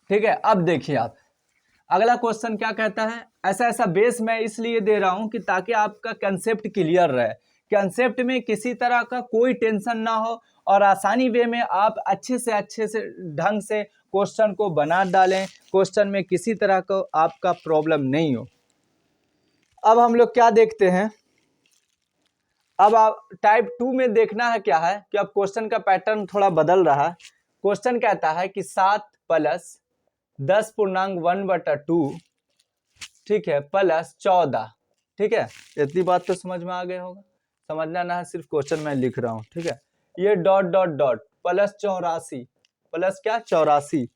ठीक है, अब देखिए आप अगला क्वेश्चन क्या कहता है। ऐसा ऐसा बेस मैं इसलिए दे रहा हूं कि ताकि आपका कंसेप्ट क्लियर रहे, कंसेप्ट में किसी तरह का कोई टेंशन ना हो, और आसानी वे में आप अच्छे से ढंग से क्वेश्चन को बना डालें, क्वेश्चन में किसी तरह का आपका प्रॉब्लम नहीं हो। अब हम लोग क्या देखते हैं, अब आप टाइप 2 में देखना है क्या है कि अब क्वेश्चन का पैटर्न थोड़ा बदल रहा है। क्वेश्चन कहता है कि 7 + 10.1/2, ठीक है, प्लस 14। ठीक है, इतनी बात तो समझ में आ गए होगा, समझना ना है, सिर्फ क्वेश्चन मैं लिख रहा हूं। ठीक है, ये dot dot dot plus 84, plus क्या, 84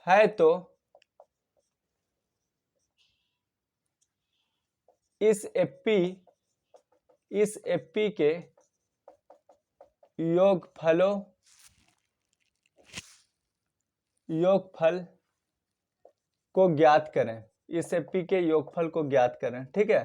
है, तो इस एपी के योगफल को ज्ञात करें, इस एपी के योगफल को ज्ञात करें। ठीक है,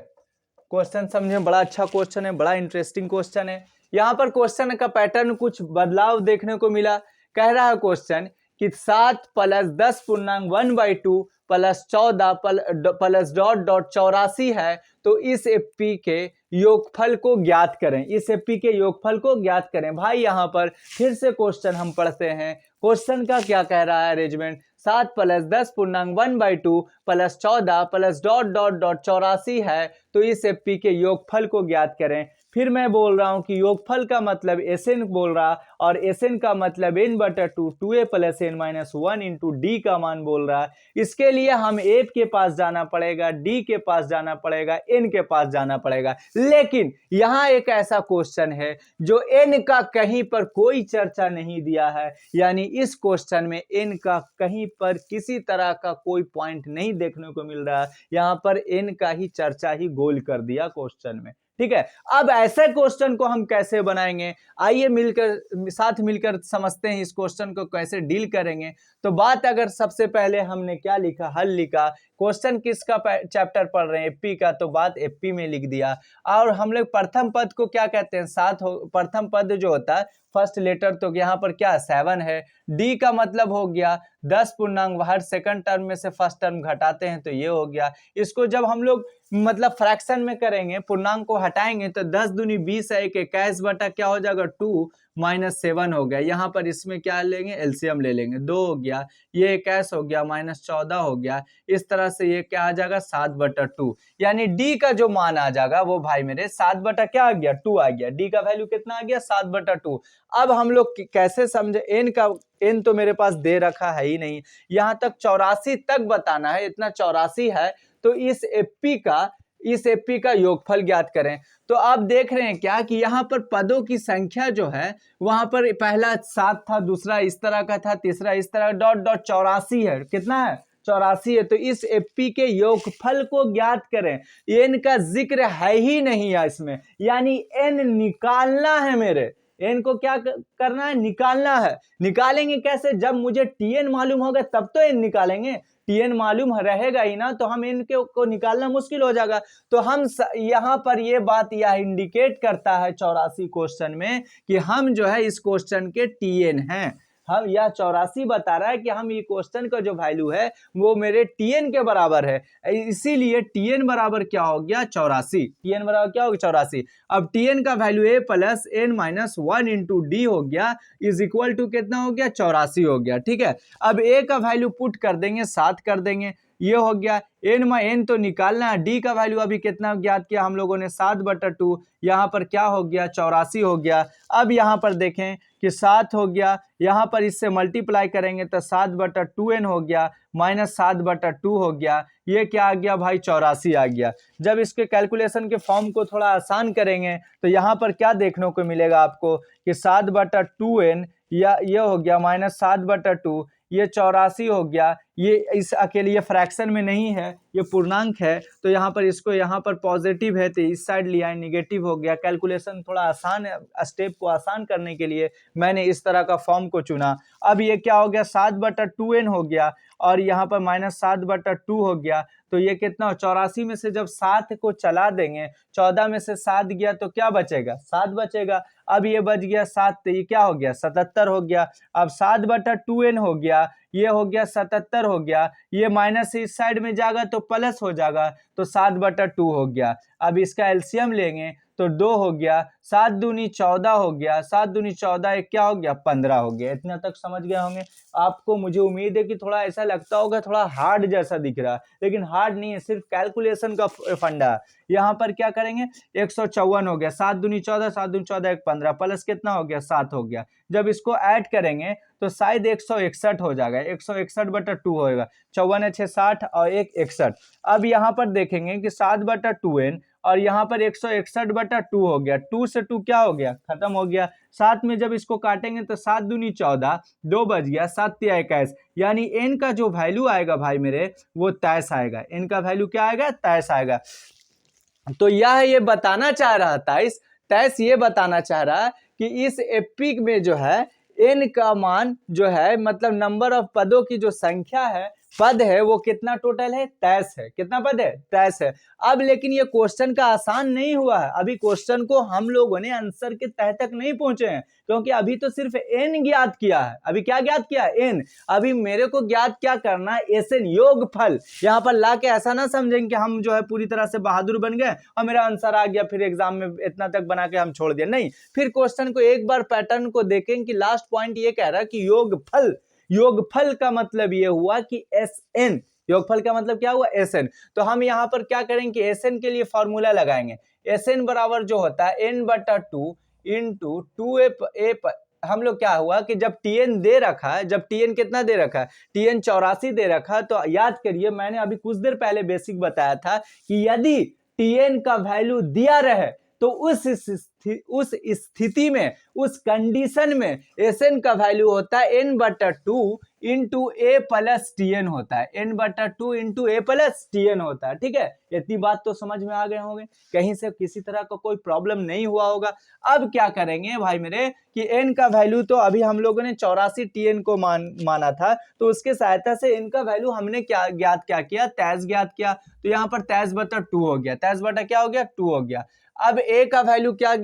क्वेश्चन समझे, बड़ा अच्छा क्वेश्चन है, बड़ा इंटरेस्टिंग क्वेश्चन है। यहाँ पर क्वेश्चन का पैटर्न कुछ बदलाव देखने को मिला। कह रहा है क्वेश्चन कि 7 + 10.1/2 प्लस 14 प्लस डॉट डॉट 84 है, तो इस एपी के योगफल को ज्ञात करें, इस एपी के योगफल को ज्ञात करें। भाई यहाँ पर फिर से क्वेश्चन हम पढ़ते हैं, क्वेश्चन का क्या कह रहा है arrangement, 7 + 10.1/2 plus 14 plus dot dot dot 84 है, तो इस एपी के योगफल को ज्ञात करें। फिर मैं बोल रहा हूं कि योगफल का मतलब एसएन बोल रहा, और एसएन का मतलब n/2 2a + n-1 into D का मान बोल रहा। इसके लिए हम ए के पास जाना पड़ेगा, डी के पास जाना पड़ेगा, एन के पास जाना पड़ेगा। लेकिन यहाँ एक ऐसा क्वेश्चन है जो एन का कहीं पर कोई चर्चा नहीं दिया है, यानी इस क्वेश्चन में एन का कहीं पर किसी तरह का कोई पॉइंट नहीं देखने को मिल रहा है। यहाँ पर एन का ही चर्चा ही गोल कर दिया क्वेश्चन में। ठीक है, अब ऐसे क्वेश्चन को हम कैसे बनाएंगे, आइए साथ मिलकर समझते हैं इस क्वेश्चन को कैसे डील करेंगे। तो बात अगर सबसे पहले हमने क्या लिखा, हल लिखा, क्वेश्चन किसका चैप्टर पढ़ रहे हैं, एपी का, तो बात एपी में लिख दिया। और हम लोग प्रथम पद को क्या कहते हैं, 7 प्रथम पद जो होता है फर्स्ट लेटर, तो यहाँ पर क्या 7 है। डी का मतलब हो गया 10 पूर्णांक, हर सेकंड टर्म में से फर्स्ट टर्म घटाते हैं तो ये हो गया। इसको जब हम लोग मतलब फ्रैक्शन में करेंगे, पूर्णांक को हटाएंगे तो 10 दूनी 20 है, 21 बटा क्या हो जाएगा 2 माइनस 7 हो गया। यहाँ पर इसमें क्या लेंगे, एलसीएम ले लेंगे, 2 हो गया, ये 21 हो गया, माइनस 14 हो गया, इस तरह से ये क्या आ जाएगा 7/2, यानी डी का जो मान आ जाएगा वो भाई मेरे 7 बटा क्या आ गया 2 आ गया। डी का वैल्यू कितना आ गया 7/2। अब हम लोग कैसे समझे, एन तो मेरे पास दे रखा है ही नहीं, यहाँ तक 84 तक बताना है, इतना 84 है, तो इस एपी का योगफल ज्ञात करें। तो आप देख रहे हैं क्या कि यहाँ पर पदों की संख्या जो है, वहां पर पहला 7 था, दूसरा इस तरह का था, तीसरा इस तरह डॉट डॉट 84 है, कितना है 84 है। तो इस एपी के योगफल को ज्ञात करें, एन का जिक्र है ही नहीं है इसमें, यानी एन निकालना है मेरे, एन को क्या करना है, निकालना है। निकालेंगे कैसे, जब मुझे टीएन मालूम होगा तब तो एन निकालेंगे, टीएन मालूम रहेगा ही ना, तो हम एन को निकालना मुश्किल हो जाएगा। तो हम यहाँ पर ये बात यह इंडिकेट करता है 84 क्वेश्चन में कि हम जो है इस क्वेश्चन के टीएन हैं। हम यह 84 बता रहा है कि हम ये क्वेश्चन का जो वैल्यू है वो मेरे टीएन के बराबर है, इसीलिए टीएन बराबर क्या हो गया 84, टीएन बराबर क्या हो गया 84। अब टीएन का value A plus N minus 1 into D हो गया, इज इक्वल टू कितना हो गया 84 हो गया, ठीक है। अब ए का वैल्यू पुट कर देंगे, 7 कर देंगे, ये हो गया। एन तो निकालना है, डी का वैल्यू अभी कितना ज्ञात किया हम लोगों ने 7/2, यहाँ पर क्या हो गया 84 हो गया। अब यहाँ पर देखें कि 7 हो गया, यहाँ पर इससे मल्टीप्लाई करेंगे तो 7/2n हो गया, माइनस 7/2 हो गया, ये क्या आ गया भाई 84 आ गया। जब इसके कैलकुलेशन के फॉर्म को थोड़ा आसान करेंगे तो यहाँ पर क्या देखने को मिलेगा आपको कि 7/2n या ये हो गया माइनस 7/2, ये 84 हो गया, ये इस अकेले ये फ्रैक्शन में नहीं है, ये पूर्णांक है, तो यहाँ पर इसको यहाँ पर पॉजिटिव है तो इस साइड लिया है, निगेटिव हो गया। कैलकुलेशन थोड़ा आसान है, स्टेप को आसान करने के लिए मैंने इस तरह का फॉर्म को चुना। अब ये क्या हो गया 7/2n हो गया और यहाँ पर माइनस 7/2 हो गया, तो ये कितना 84 में से जब 7 को चला देंगे, 14 में से 7 गया तो क्या बचेगा 7 बचेगा। अब ये बच गया 7, तो ये क्या हो गया 77 हो गया। अब 7/2n हो गया, ये हो गया 77 हो गया, ये माइनस इस साइड में जाएगा तो प्लस हो जाएगा, तो 7/2 हो गया। अब इसका एलसीएम लेंगे तो 2 हो गया, 7 दूनी 14 हो गया, 7 दूनी 14 एक क्या हो गया 15 हो गया। इतना तक समझ गए होंगे आपको। मुझे उम्मीद है कि थोड़ा ऐसा लगता होगा थोड़ा हार्ड जैसा दिख रहा है, लेकिन हार्ड नहीं है, सिर्फ कैलकुलेशन का फंडा। यहाँ पर क्या करेंगे 154 हो गया, 7 दूनी 14, 7 दूनी 14 एक 15, प्लस कितना हो गया 7 हो गया। जब इसको ऐड करेंगे तो शायद 161 हो जाएगा, 161/2 होगा, 54 है 6 60 और 1 61। अब यहाँ पर देखेंगे कि 7/2n और यहाँ पर 161/2 हो गया, 2 से 2 क्या हो गया खत्म हो गया। 7 में जब इसको काटेंगे तो 7 दूनी 14, 2 बच गया, 7 तिया 21, यानी n का जो वैल्यू आएगा भाई मेरे वो 23 आएगा। n का वैल्यू क्या आएगा 23 आएगा। तो यह ये बताना चाह रहा था, इस 23 ये बताना चाह रहा है कि इस एपी में जो है n का मान जो है मतलब नंबर ऑफ पदों की जो संख्या है, पद है, वो कितना टोटल है 23 है। कितना पद है 23 है। अब लेकिन ये क्वेश्चन का आसान नहीं हुआ है, अभी क्वेश्चन को हम लोगों ने आंसर के तह तक नहीं पहुंचे हैं, क्योंकि अभी तो सिर्फ n ज्ञात किया है। अभी क्या ज्ञात किया है n, अभी मेरे को ज्ञात क्या करना है एसएन योगफल। यहाँ पर ला के ऐसा ना समझेंगे कि हम जो है पूरी तरह से बहादुर बन गए और मेरा आंसर आ गया फिर एग्जाम में इतना तक बना के हम छोड़ दिया, नहीं। फिर क्वेश्चन को एक बार पैटर्न को देखेंगे कि लास्ट पॉइंट ये कह रहा है कि योगफल, योगफल का मतलब ये हुआ कि एसएन, योगफल का मतलब क्या हुआ एसएन। तो हम यहाँ पर क्या करेंगे कि एसएन के लिए फॉर्मूला लगाएंगे। एसएन बराबर जो होता है n/2 इंटू 2a। हम लोग क्या हुआ कि जब टीएन दे रखा है, जब टीएन कितना दे रखा है टीएन 84 दे रखा है, तो याद करिए मैंने अभी कुछ देर पहले बेसिक बताया था कि यदि टीएन का वैल्यू दिया रहे तो उस स्थिति में, उस कंडीशन में एसएन का वैल्यू होता है n/2 इंटू ए प्लस टीएन होता है, n/2 इंटू ए प्लस टीएन होता है, ठीक है। इतनी बात तो समझ में आ गए होंगे, कहीं से किसी तरह का कोई प्रॉब्लम नहीं हुआ होगा। अब क्या करेंगे भाई मेरे कि n का वैल्यू तो अभी हम लोगों ने 84 टीएन को माना था, तो उसके सहायता से n का वैल्यू हमने क्या ज्ञात किया 23 ज्ञात किया। तो यहाँ पर 23/2 हो गया, 23 बटा क्या हो गया 2 हो गया। अब a का वैल्यू क्या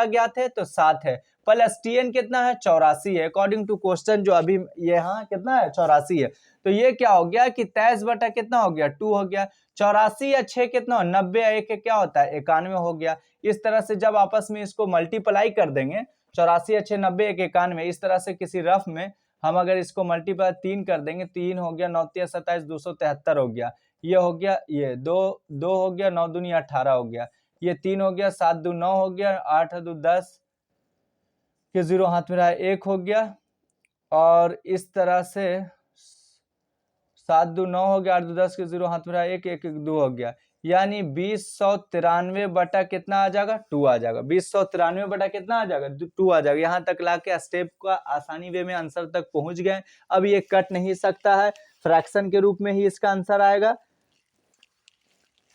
ज्ञात है तो 7 है, प्लस Tn कितना है 84 है, अकॉर्डिंग टू क्वेश्चन जो अभी ये यहाँ कितना है 84 है। तो ये क्या हो गया कि 23 बटा कितना हो गया 2 हो गया। 84 या 6 कितना हो 90 या 1 क्या होता है 91 हो गया। इस तरह से जब आपस में इसको मल्टीप्लाई कर देंगे 84 या 6 90 1 91, इस तरह से किसी रफ में हम अगर इसको मल्टीप्लाई 3 कर देंगे, 3 हो गया 9 3 27 273 हो गया। ये हो गया, ये 2 2 हो गया, 9 दूनी 18 हो गया, ये 3 हो गया, 7 2 9 हो गया, 8 2 10 के 0 हाथ में रहा 1 हो गया, और इस तरह से 7 2 9 हो गया, 8 2 10 के 0 हाथ में रहा 1 1 1 2 हो गया। यानी 2093 बटा कितना आ जाएगा 2 आ जाएगा। 2093 बटा कितना आ जाएगा 2 आ जाएगा। यहाँ तक लाके स्टेप का आसानी वे में आंसर तक पहुंच गए। अब ये कट नहीं सकता है, फ्रैक्शन के रूप में ही इसका आंसर आएगा।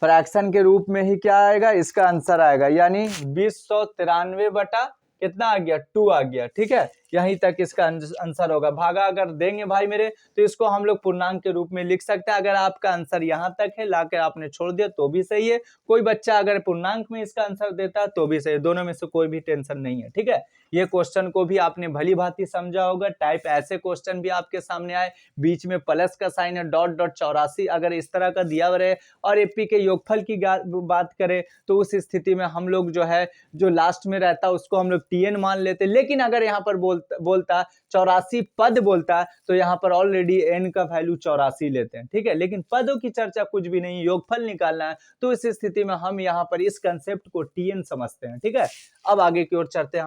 फ्रैक्शन के रूप में ही क्या आएगा इसका आंसर आएगा, यानी 2093 बटा कितना आ गया 2 आ गया। ठीक है, यहीं तक इसका आंसर होगा। भागा अगर देंगे भाई मेरे तो इसको हम लोग पूर्णांक के रूप में लिख सकते हैं। अगर आपका आंसर यहाँ तक है लाकर आपने छोड़ दिया तो भी सही है, कोई बच्चा अगर पूर्णांक में इसका आंसर देता है तो भी सही है, दोनों में से कोई भी टेंशन नहीं है। ठीक है, ये क्वेश्चन को भी आपने भली भांति समझा होगा। टाइप ऐसे क्वेश्चन भी आपके सामने आए, बीच में प्लस का साइन है, डॉट डॉट 84 अगर इस तरह का दिया रहे और एपी के योगफल की बात करें तो उस स्थिति में हम लोग जो है जो लास्ट में रहता है उसको हम लोग Tn मान लेते। लेकिन अगर यहाँ पर बोलता 84 पद बोलता है तो यहाँ पर ऑलरेडी n का वैल्यू 84 लेते हैं। ठीक है, लेकिन पदों की चर्चा कुछ भी नहीं, योगफल निकालना है, तो इस स्थिति में हम यहाँ पर इस कंसेप्ट को Tn समझते हैं। ठीक है, अब आगे की ओर चलते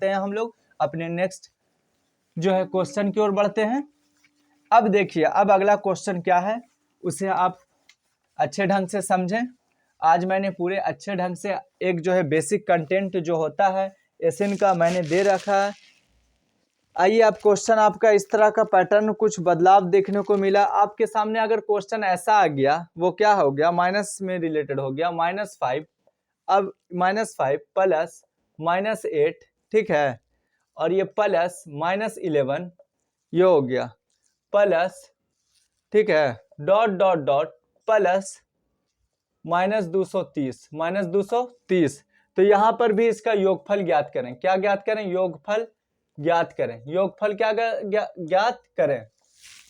हैं हम लोग अपने नेक्स्ट जो है क्वेश्चन की ओर बढ़ते हैं। अब देखिए, अब अगला क्वेश्चन क्या है उसे आप अच्छे ढंग से समझें। आज मैंने पूरे अच्छे ढंग से एक जो है बेसिक कंटेंट जो होता है एसएन का मैंने दे रखा है। आइए, आप क्वेश्चन आपका इस तरह का पैटर्न कुछ बदलाव देखने को मिला आपके सामने। अगर क्वेश्चन ऐसा आ गया, वो क्या हो गया माइनस में रिलेटेड हो गया, -5, अब -5 प्लस -8, ठीक है, और ये प्लस -11 ये हो गया, प्लस, ठीक है, डॉट डॉट डॉट प्लस -230 तो यहाँ पर भी इसका योगफल ज्ञात करें। क्या ज्ञात करें? योगफल ज्ञात करें। योगफल क्या ज्ञात करें?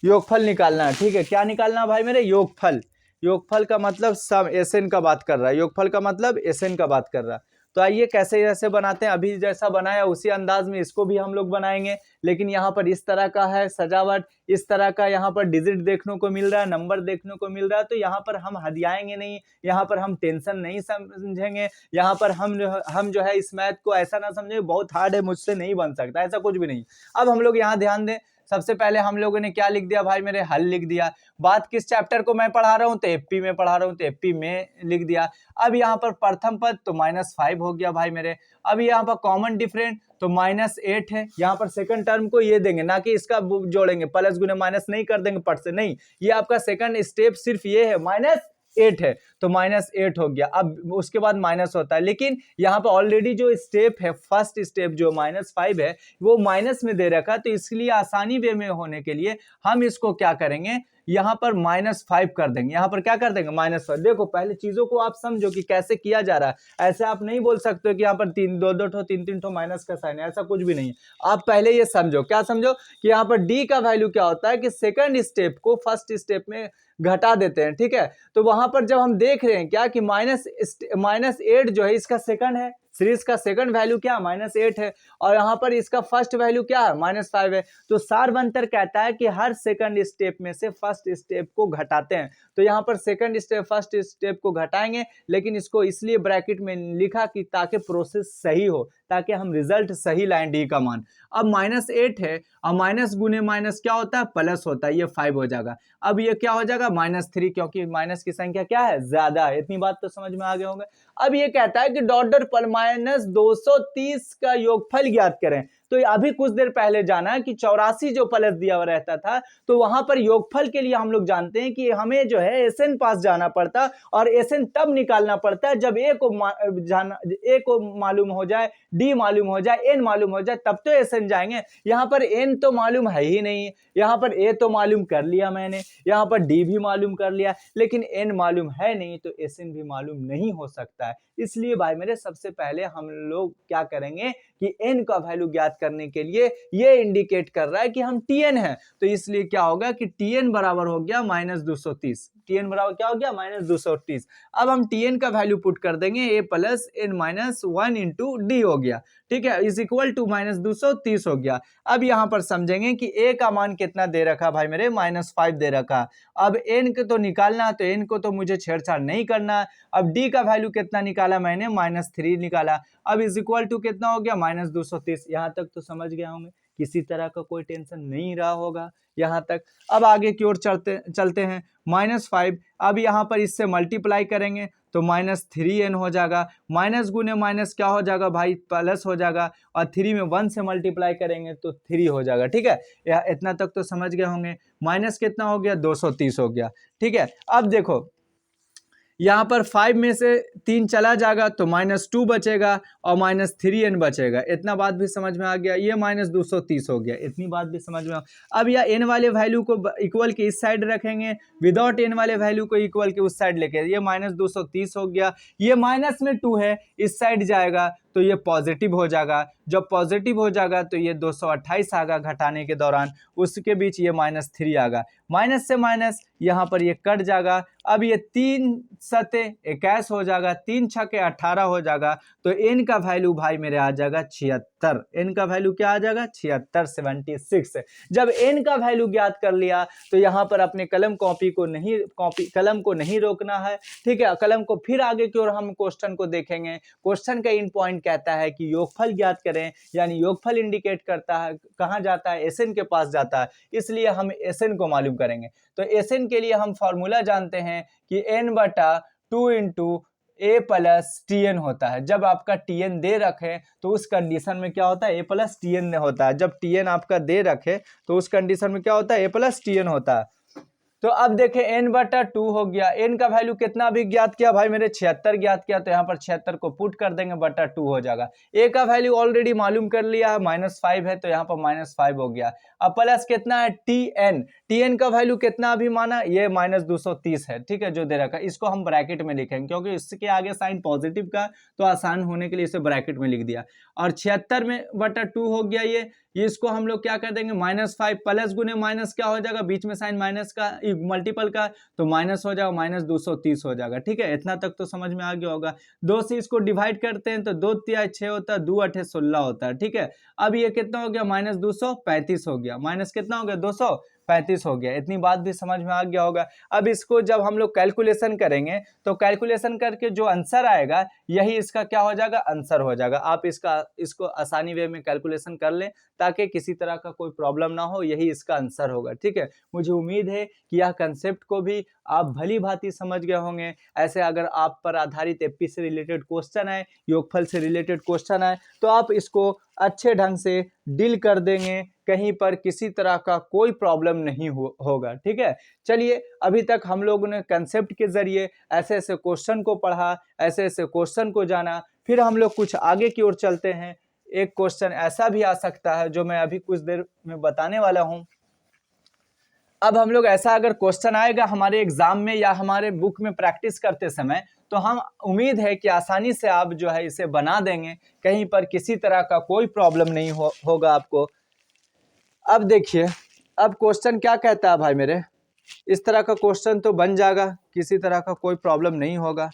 योगफल निकालना है। ठीक है, क्या निकालना भाई मेरे? योगफल। योगफल का मतलब सम, एसएन का बात कर रहा है। योगफल का मतलब एसएन का बात कर रहा है। तो आइए कैसे जैसे बनाते हैं, अभी जैसा बनाया उसी अंदाज में इसको भी हम लोग बनाएंगे। लेकिन यहाँ पर इस तरह का है सजावट, इस तरह का यहाँ पर डिजिट देखने को मिल रहा है, नंबर देखने को मिल रहा है। तो यहाँ पर हम हदियाएंगे नहीं, यहाँ पर हम टेंशन नहीं समझेंगे, यहाँ पर हम जो है इस मैथ को ऐसा ना समझेंगे बहुत हार्ड है मुझसे नहीं बन सकता, ऐसा कुछ भी नहीं। अब हम लोग यहाँ ध्यान दें, सबसे पहले हम लोगों ने क्या लिख दिया भाई मेरे? हल लिख दिया। बात किस चैप्टर को मैं पढ़ा रहा हूँ? तो एपी में पढ़ा रहा हूँ, तो एपी में लिख दिया। अब यहाँ पर प्रथम पद तो -5 हो गया भाई मेरे। अब यहाँ पर कॉमन डिफरेंट तो -8 है। यहाँ पर सेकंड टर्म को ये देंगे, ना कि इसका जोड़ेंगे, प्लस गुने माइनस नहीं कर देंगे पट से, नहीं, ये आपका सेकंड स्टेप सिर्फ ये है, -8 है तो -8 हो गया। अब उसके बाद माइनस होता है, लेकिन यहाँ पर ऑलरेडी जो स्टेप है, फर्स्ट स्टेप जो -5 है वो माइनस में दे रखा, तो इसलिए आसानी वे में होने के लिए हम इसको क्या करेंगे, यहाँ पर -5 कर देंगे। यहाँ पर क्या कर देंगे? -5। देखो, पहले चीजों को आप समझो कि कैसे किया जा रहा है। ऐसे आप नहीं बोल सकते कि यहाँ पर 2 ठो माइनस का साइन है, ऐसा कुछ भी नहीं है। आप पहले ये समझो, क्या समझो कि यहाँ पर डी का वैल्यू क्या होता है कि सेकंड स्टेप को फर्स्ट स्टेप में घटा देते हैं। ठीक है, तो वहां पर जब हम देख रहे हैं क्या कि -8 जो है इसका सेकंड है, सीरीज का सेकंड वैल्यू क्या -8 है, और यहाँ पर इसका फर्स्ट वैल्यू क्या है? -5 है। तो सारबंतर कहता है कि हर सेकंड स्टेप में से फर्स्ट स्टेप को घटाते हैं। तो यहाँ पर सेकंड स्टेप फर्स्ट स्टेप को घटाएंगे, लेकिन इसको इसलिए ब्रैकेट में लिखा कि ताकि प्रोसेस सही हो, ताकि हम रिजल्ट सही लाएं डी का मान। अब -8 है और माइनस गुने माइनस क्या होता है? प्लस होता है, ये 5 हो जाएगा। अब ये क्या हो जाएगा? -3, क्योंकि माइनस की संख्या क्या है? ज्यादा है। इतनी बात तो समझ में आ गए होंगे। अब ये कहता है कि डॉट डॉट पर -230 का योगफल ज्ञात करें। तो अभी कुछ देर पहले जाना कि 84 जो प्लस दिया हुआ रहता था, तो वहां पर योगफल के लिए हम लोग जानते हैं कि हमें जो है एसएन पास जाना पड़ता, और एसएन तब निकालना पड़ता है जब ए को मालूम हो जाए, डी मालूम हो जाए, एन मालूम हो जाए, तब तो एसएन जाएंगे। यहाँ पर एन तो मालूम है ही नहीं, यहाँ पर ए तो मालूम कर लिया मैंने, यहाँ पर डी भी मालूम कर लिया, लेकिन एन मालूम है नहीं, तो एसएन भी मालूम नहीं हो सकता है। इसलिए भाई मेरे सबसे पहले हम लोग क्या करेंगे कि n का वैल्यू ज्ञात करने के लिए ये इंडिकेट कर रहा है कि हम Tn है, तो इसलिए क्या होगा कि Tn बराबर हो गया -230। Tn बराबर क्या हो गया -230। अब हम Tn का वैल्यू पुट कर देंगे a plus n minus 1 into D हो गया, ठीक है, इज इक्वल टू -230 हो गया। अब यहां पर समझेंगे कि a का मान कितना दे रखा भाई मेरे -5 दे रखा। अब n को तो निकालना, तो n को तो मुझे छेड़छाड़ नहीं करना। अब d का वैल्यू कितना निकाला मैंने -3 निकाला। अब इज इक्वल टू कितना हो गया -230। यहां तक तो समझ गया होंगे, किसी तरह का कोई टेंशन नहीं रहा होगा यहां तक। अब आगे की ओर चलते हैं। -5, अब यहां पर इससे मल्टीप्लाई करेंगे तो -3n हो जाएगा। माइनस गुने माइनस क्या हो जाएगा भाई, प्लस हो जाएगा, और 3 में 1 से मल्टीप्लाई करेंगे तो 3 हो जाएगा, ठीक है। इतना तक तो समझ गए होंगे। माइनस कितना हो गया 230 हो गया, ठीक है। अब देखो यहाँ पर 5 में से 3 चला जाएगा तो -2 बचेगा और -3n बचेगा। इतना बात भी समझ में आ गया। ये -230 हो गया, इतनी बात भी समझ में आ। अब यह n वाले वैल्यू को इक्वल के इस साइड रखेंगे, विदाउट n वाले वैल्यू को इक्वल के उस साइड लेके, ये -230 हो गया। ये माइनस में 2 है, इस साइड जाएगा तो ये पॉजिटिव हो जाएगा। जब पॉजिटिव हो जाएगा तो ये 228 आएगा घटाने के दौरान, उसके बीच ये -3 आएगा। माइनस से माइनस यहाँ पर ये कट जाएगा। अब ये 3 सते 21 हो जाएगा, 3 छके 18 हो जाएगा। तो n का वैल्यू भाई मेरे आ जाएगा 76। n का वैल्यू क्या आ जाएगा 76, 76। जब n का वैल्यू ज्ञात कर लिया तो यहाँ पर अपने कलम को नहीं रोकना है, ठीक है। कलम को फिर आगे की ओर हम क्वेश्चन को देखेंगे। क्वेश्चन का इन पॉइंट कहता है कि योगफल ज्ञात करें, यानी योगफल इंडिकेट करता है कहाँ जाता है, Sn के पास जाता है, इसलिए हम Sn को मालूम करेंगे। तो Sn के लिए हम फॉर्मूला जानते हैं कि n/2 into a plus Tn होता है। जब आपका Tn दे रखे तो उस कंडीशन में क्या होता है, a प्लस Tn होता है। जब Tn आपका दे रखे तो उस कंडीशन में क्या होता है, a प्लस Tn होता है। तो अब देखें n/2 हो गया। n का वैल्यू कितना अभी ज्ञात किया भाई मेरे 76 ज्ञात किया, तो यहाँ पर 76 को पुट कर देंगे, बटा 2 हो जाएगा। a का वैल्यू ऑलरेडी मालूम कर लिया है, -5 है, तो यहाँ पर -5 हो गया। अब प्लस कितना है tn का वैल्यू कितना अभी माना, ये -230 है, ठीक है, जो दे रखा है। इसको हम ब्रैकेट में लिखेंगे क्योंकि इसके आगे साइन पॉजिटिव का, तो आसान होने के लिए इसे ब्रैकेट में लिख दिया। और 76 में बटा 2 हो गया ये इसको हम लोग क्या कर देंगे -5, प्लस गुने माइनस क्या हो जाएगा, बीच में साइन माइनस का मल्टीपल का, तो माइनस हो जाएगा, -230 हो जाएगा, ठीक है। इतना तक तो समझ में आ गया होगा। 2 से इसको डिवाइड करते हैं तो 2 तिया 6 होता है, 2 8 16 होता है, ठीक है। अब ये कितना हो गया -235 हो गया, माइनस कितना हो गया 235 हो गया। इतनी बात भी समझ में आ गया होगा। अब इसको जब हम लोग कैलकुलेशन करेंगे तो कैलकुलेशन करके जो आंसर आएगा यही इसका क्या हो जाएगा, आंसर हो जाएगा। आप इसको आसानी वे में कैलकुलेशन कर लें ताकि किसी तरह का कोई प्रॉब्लम ना हो, यही इसका आंसर होगा, ठीक है। मुझे उम्मीद है कि यह कंसेप्ट को भी आप भली भांति समझ गए होंगे। ऐसे अगर आप पर आधारित एपी से रिलेटेड क्वेश्चन है, योगफल से रिलेटेड क्वेश्चन है, तो आप इसको अच्छे ढंग से डील कर देंगे, कहीं पर किसी तरह का कोई प्रॉब्लम नहीं होगा, ठीक है। चलिए, अभी तक हम लोगों ने कंसेप्ट के जरिए ऐसे ऐसे क्वेश्चन को पढ़ा, ऐसे ऐसे क्वेश्चन को जाना। फिर हम लोग कुछ आगे की ओर चलते हैं। एक क्वेश्चन ऐसा भी आ सकता है जो मैं अभी कुछ देर में बताने वाला हूं। अब हम लोग ऐसा अगर क्वेश्चन आएगा हमारे एग्जाम में या हमारे बुक में प्रैक्टिस करते समय, तो हम उम्मीद है कि आसानी से आप जो है इसे बना देंगे, कहीं पर किसी तरह का कोई प्रॉब्लम नहीं होगा आपको। अब देखिए, अब क्वेश्चन क्या कहता है भाई मेरे, इस तरह का क्वेश्चन तो बन जाएगा, किसी तरह का कोई प्रॉब्लम नहीं होगा।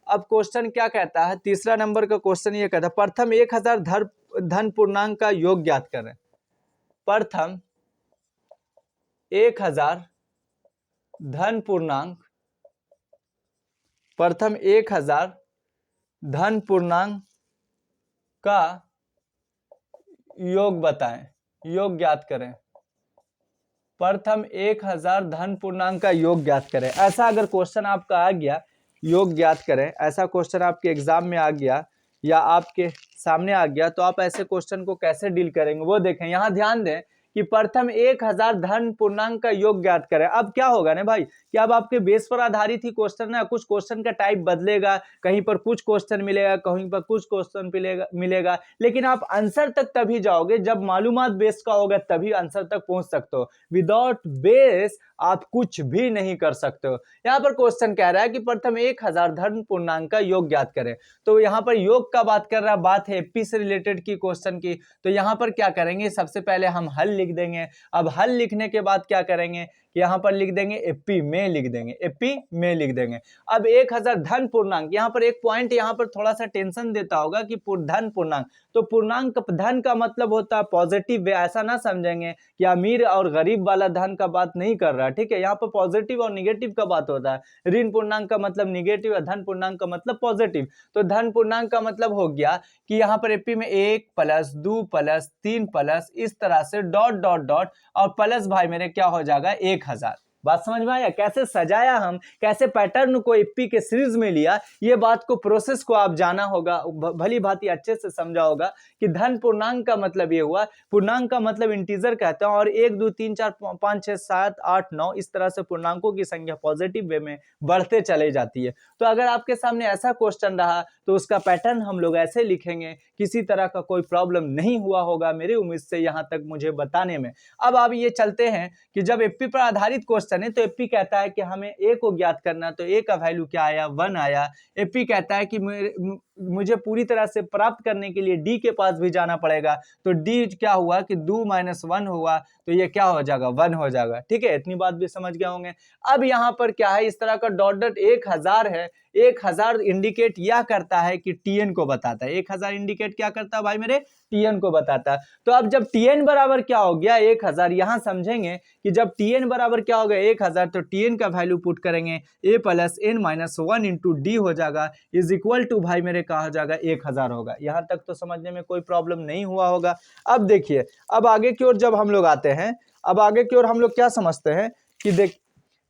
अब क्वेश्चन क्या कहता है, तीसरा नंबर का क्वेश्चन ये कहता है प्रथम 1000 धन पूर्णांक का योग ज्ञात करें। प्रथम 1000 धन पूर्णांक, प्रथम 1000 धन पूर्णांक का योग बताएं, योग ज्ञात करें। प्रथम 1000 धन पूर्णांक का योग ज्ञात करें। ऐसा अगर क्वेश्चन आपका आ गया, योग ज्ञात करें, ऐसा क्वेश्चन आपके एग्जाम में आ गया या आपके सामने आ गया, तो आप ऐसे क्वेश्चन को कैसे डील करेंगे वो देखें। यहाँ ध्यान दें कि प्रथम 1000 धन पूर्णांक का योग ज्ञात करें। अब क्या होगा ना भाई कि अब आपके बेस पर आधारित ही क्वेश्चन है, कुछ क्वेश्चन का टाइप बदलेगा, कहीं पर कुछ क्वेश्चन मिलेगा, कहीं पर कुछ क्वेश्चन मिलेगा, लेकिन आप आंसर तक तभी जाओगे जब मालूमात बेस का होगा, तभी आंसर तक पहुंच सकते हो। विदाउट बेस आप कुछ भी नहीं कर सकते हो। यहाँ पर क्वेश्चन कह रहा है कि प्रथम 1000 धन पूर्णांक का योग ज्ञात करें, तो यहाँ पर योग का बात कर रहा, बात है एपी से रिलेटेड की क्वेश्चन की। तो यहाँ पर क्या करेंगे, सबसे पहले हम हल लिख देंगे। अब हल लिखने के बाद क्या करेंगे, यहाँ पर लिख देंगे एपी में लिख देंगे, एपी में लिख देंगे। अब 1000 धन पूर्णांक, यहाँ पर एक पॉइंट यहाँ पर थोड़ा सा टेंशन देता होगा कि धन पूर्णांक, तो पूर्णांक धन का मतलब होता है पॉजिटिव, ऐसा ना समझेंगे कि अमीर और गरीब वाला धन का बात नहीं कर रहा, ठीक है। यहाँ पर पॉजिटिव और निगेटिव का बात होता है। ऋण पूर्णांक का मतलब निगेटिव और धन पूर्णांक का मतलब पॉजिटिव। तो धन पूर्णांक का मतलब हो गया कि यहाँ पर एपी में 1 प्लस 2 प्लस 3 प्लस इस तरह से डॉट डॉट डॉट और प्लस भाई मेरे क्या हो जाएगा 1000। बात समझ में आया कैसे सजाया, हम कैसे पैटर्न को एपी के सीरीज में लिया, ये बात को प्रोसेस को आप जाना होगा, भली भांति अच्छे से समझा होगा कि धन पूर्णांक का मतलब ये हुआ, पूर्णांक का मतलब इंटीजर कहते हैं, और 1 2 3 4 5 6 7 8 9 इस तरह से पूर्णांकों की संख्या पॉजिटिव वे में बढ़ते चले जाती है। तो अगर आपके सामने ऐसा क्वेश्चन रहा तो उसका पैटर्न हम लोग ऐसे लिखेंगे, किसी तरह का कोई प्रॉब्लम नहीं हुआ होगा मेरी उम्मीद से यहाँ तक मुझे बताने में। अब आप ये चलते हैं कि जब एपी पर आधारित क्वेश्चन है तो एपी कहता है कि हमें ए को ज्ञात करना, तो ए का वैल्यू क्या आया 1 आया। एपी कहता है कि मुझे पूरी तरह से प्राप्त करने के लिए डी के पास भी जाना पड़ेगा, तो डी क्या हुआ कि 2 - 1 हुआ, तो ये क्या हो जाएगा 1 हो जाएगा, ठीक है। इतनी बात भी समझ गए होंगे। अब यहाँ पर क्या है, इस तरह का डॉट डॉट 1000 है, 1000 इंडिकेट यह करता है कि टीएन को बताता है, 1000 इंडिकेट क्या करता है भाई मेरे, टीएन को बताता है। तो अब जब टीएन बराबर क्या हो गया 1000, यहां समझेंगे कि जब टीएन बराबर क्या हो गया 1000, तो टीएन का वैल्यू पुट करेंगे a plus n minus 1 into D हो जाएगा, इज इक्वल टू भाई मेरे कहा हो जाएगा 1000 होगा। यहां तक तो समझने में कोई प्रॉब्लम नहीं हुआ होगा। अब देखिए, अब आगे की ओर जब हम लोग आते हैं, अब आगे की ओर हम लोग क्या समझते हैं कि देख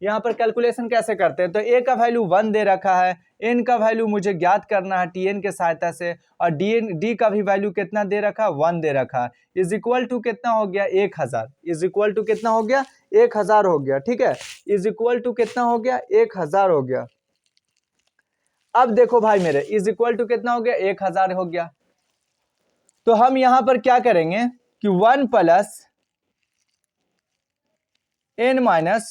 यहाँ पर कैलकुलेशन कैसे करते हैं, तो ए का वैल्यू 1 दे रखा है, एन का वैल्यू मुझे ज्ञात करना है टीएन के सहायता से, और डी का भी वैल्यू कितना दे रखा है 1 दे रखा है, इज इक्वल टू कितना हो गया 1000, इज इक्वल टू कितना हो गया 1000 हो गया, ठीक है। इज इक्वल टू कितना हो गया 1000 हो गया। अब देखो भाई मेरे, इज इक्वल टू कितना हो गया 1000 हो गया, तो हम यहां पर क्या करेंगे कि 1 प्लस n माइनस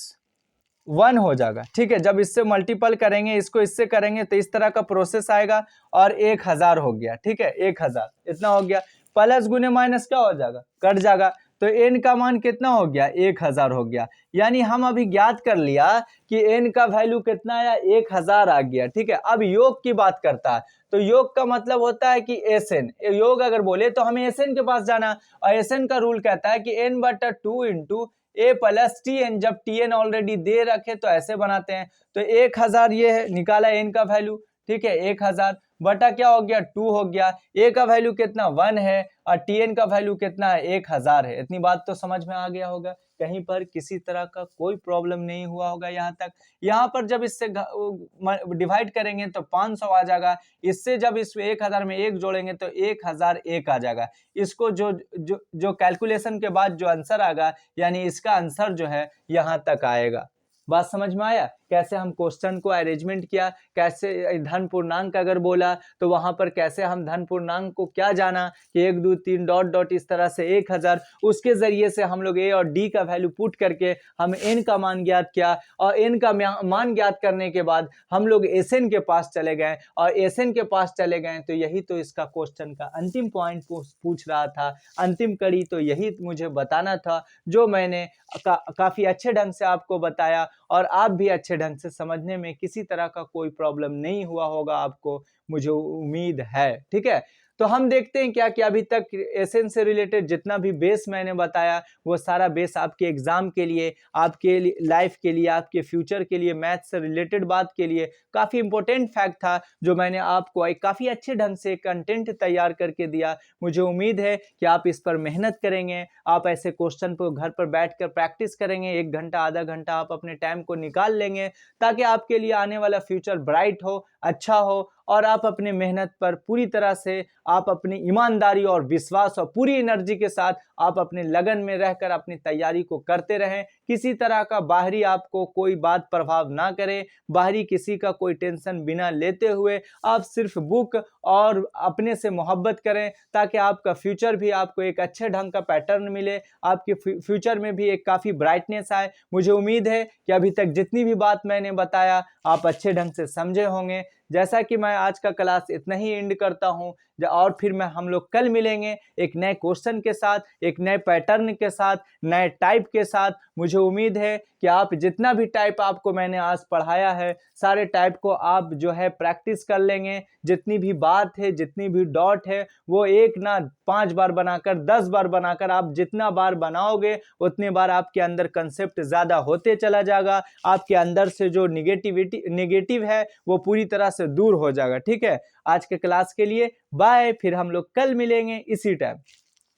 1 हो जाएगा, ठीक है। जब इससे मल्टीपल करेंगे, इसको इससे करेंगे, तो इस तरह का प्रोसेस आएगा, और 1000 हो गया, ठीक है। 1000 इतना हो गया, प्लस गुने माइनस क्या हो जाएगा, कट जाएगा, तो n का मान कितना हो गया 1000 हो गया। यानी हम अभी ज्ञात कर लिया कि n का वैल्यू कितना आया 1000 आ गया, ठीक है। अब योग की बात करता है, तो योग का मतलब होता है कि एसएन, योग अगर बोले तो हमें एसएन के पास जाना, और एसएन का रूल कहता है कि n/2 इंटू ए प्लस टी एन, जब टी एन ऑलरेडी दे रखे तो ऐसे बनाते हैं, तो 1000 ये है, निकाला एन का वैल्यू, ठीक है। 1000 बटा क्या हो गया 2 हो गया, ए का वैल्यू कितना 1 है, और टी एन का वैल्यू कितना है 1000 है। इतनी बात तो समझ में आ गया होगा, कहीं पर किसी तरह का कोई प्रॉब्लम नहीं हुआ होगा यहाँ तक। यहाँ पर जब इससे डिवाइड करेंगे तो 500 आ जाएगा, इससे जब इस 1000 में 1 जोड़ेंगे तो 1001 आ जाएगा। इसको जो कैलकुलेशन के बाद जो आंसर आएगा, यानी इसका आंसर जो है यहाँ तक आएगा। बात समझ में आया कैसे हम क्वेश्चन को अरेंजमेंट किया, कैसे धन पूर्णांक अगर बोला तो वहां पर कैसे हम धन पूर्णांक को क्या जाना कि 1 2 3 डॉट डॉट इस तरह से 1000, उसके जरिए से हम लोग ए और डी का वैल्यू पुट करके हम एन का मान ज्ञात किया, और एन का मान ज्ञात करने के बाद हम लोग एसएन के पास चले गए, और एसएन के पास चले गए तो यही तो इसका क्वेश्चन का अंतिम पॉइंट पूछ रहा था, अंतिम कड़ी तो यही मुझे बताना था, जो मैंने काफी अच्छे ढंग से आपको बताया, और आप भी अच्छे ढंग से समझने में किसी तरह का कोई प्रॉब्लम नहीं हुआ होगा आपको, मुझे उम्मीद है, ठीक है। तो हम देखते हैं क्या कि अभी तक एसएन से रिलेटेड जितना भी बेस मैंने बताया वो सारा बेस आपके एग्जाम के लिए, आपके लाइफ के लिए, आपके फ्यूचर के लिए, मैथ से रिलेटेड बात के लिए काफ़ी इंपॉर्टेंट फैक्ट था, जो मैंने आपको एक काफ़ी अच्छे ढंग से कंटेंट तैयार करके दिया। मुझे उम्मीद है कि आप इस पर मेहनत करेंगे, आप ऐसे क्वेश्चन को घर पर बैठकर प्रैक्टिस करेंगे, 1 घंटा आधा घंटा आप अपने टाइम को निकाल लेंगे, ताकि आपके लिए आने वाला फ्यूचर ब्राइट हो, अच्छा हो, और आप अपने मेहनत पर पूरी तरह से आप अपनी ईमानदारी और विश्वास और पूरी एनर्जी के साथ आप अपने लगन में रहकर अपनी तैयारी को करते रहें। किसी तरह का बाहरी आपको कोई बात प्रभाव ना करे, बाहरी किसी का कोई टेंशन बिना लेते हुए आप सिर्फ बुक और अपने से मोहब्बत करें, ताकि आपका फ्यूचर भी आपको एक अच्छे ढंग का पैटर्न मिले, आपके फ्यूचर में भी एक काफ़ी ब्राइटनेस आए। मुझे उम्मीद है कि अभी तक जितनी भी बात मैंने बताया आप अच्छे ढंग से समझे होंगे। जैसा कि मैं आज का क्लास इतना ही एंड करता हूं, और फिर हम लोग कल मिलेंगे एक नए क्वेश्चन के साथ, एक नए पैटर्न के साथ, नए टाइप के साथ। मुझे उम्मीद है कि आप जितना भी टाइप आपको मैंने आज पढ़ाया है, सारे टाइप को आप जो है प्रैक्टिस कर लेंगे। जितनी भी बात है, जितनी भी डॉट है, वो एक ना 5 बार बनाकर 10 बार बनाकर आप जितना बार बनाओगे उतने बार आपके अंदर कंसेप्ट ज़्यादा होते चला जाएगा। आपके अंदर से जो नेगेटिव है वो पूरी तरह से दूर हो जाएगा। ठीक है, आज के क्लास के लिए बाय, फिर हम लोग कल मिलेंगे इसी टाइम।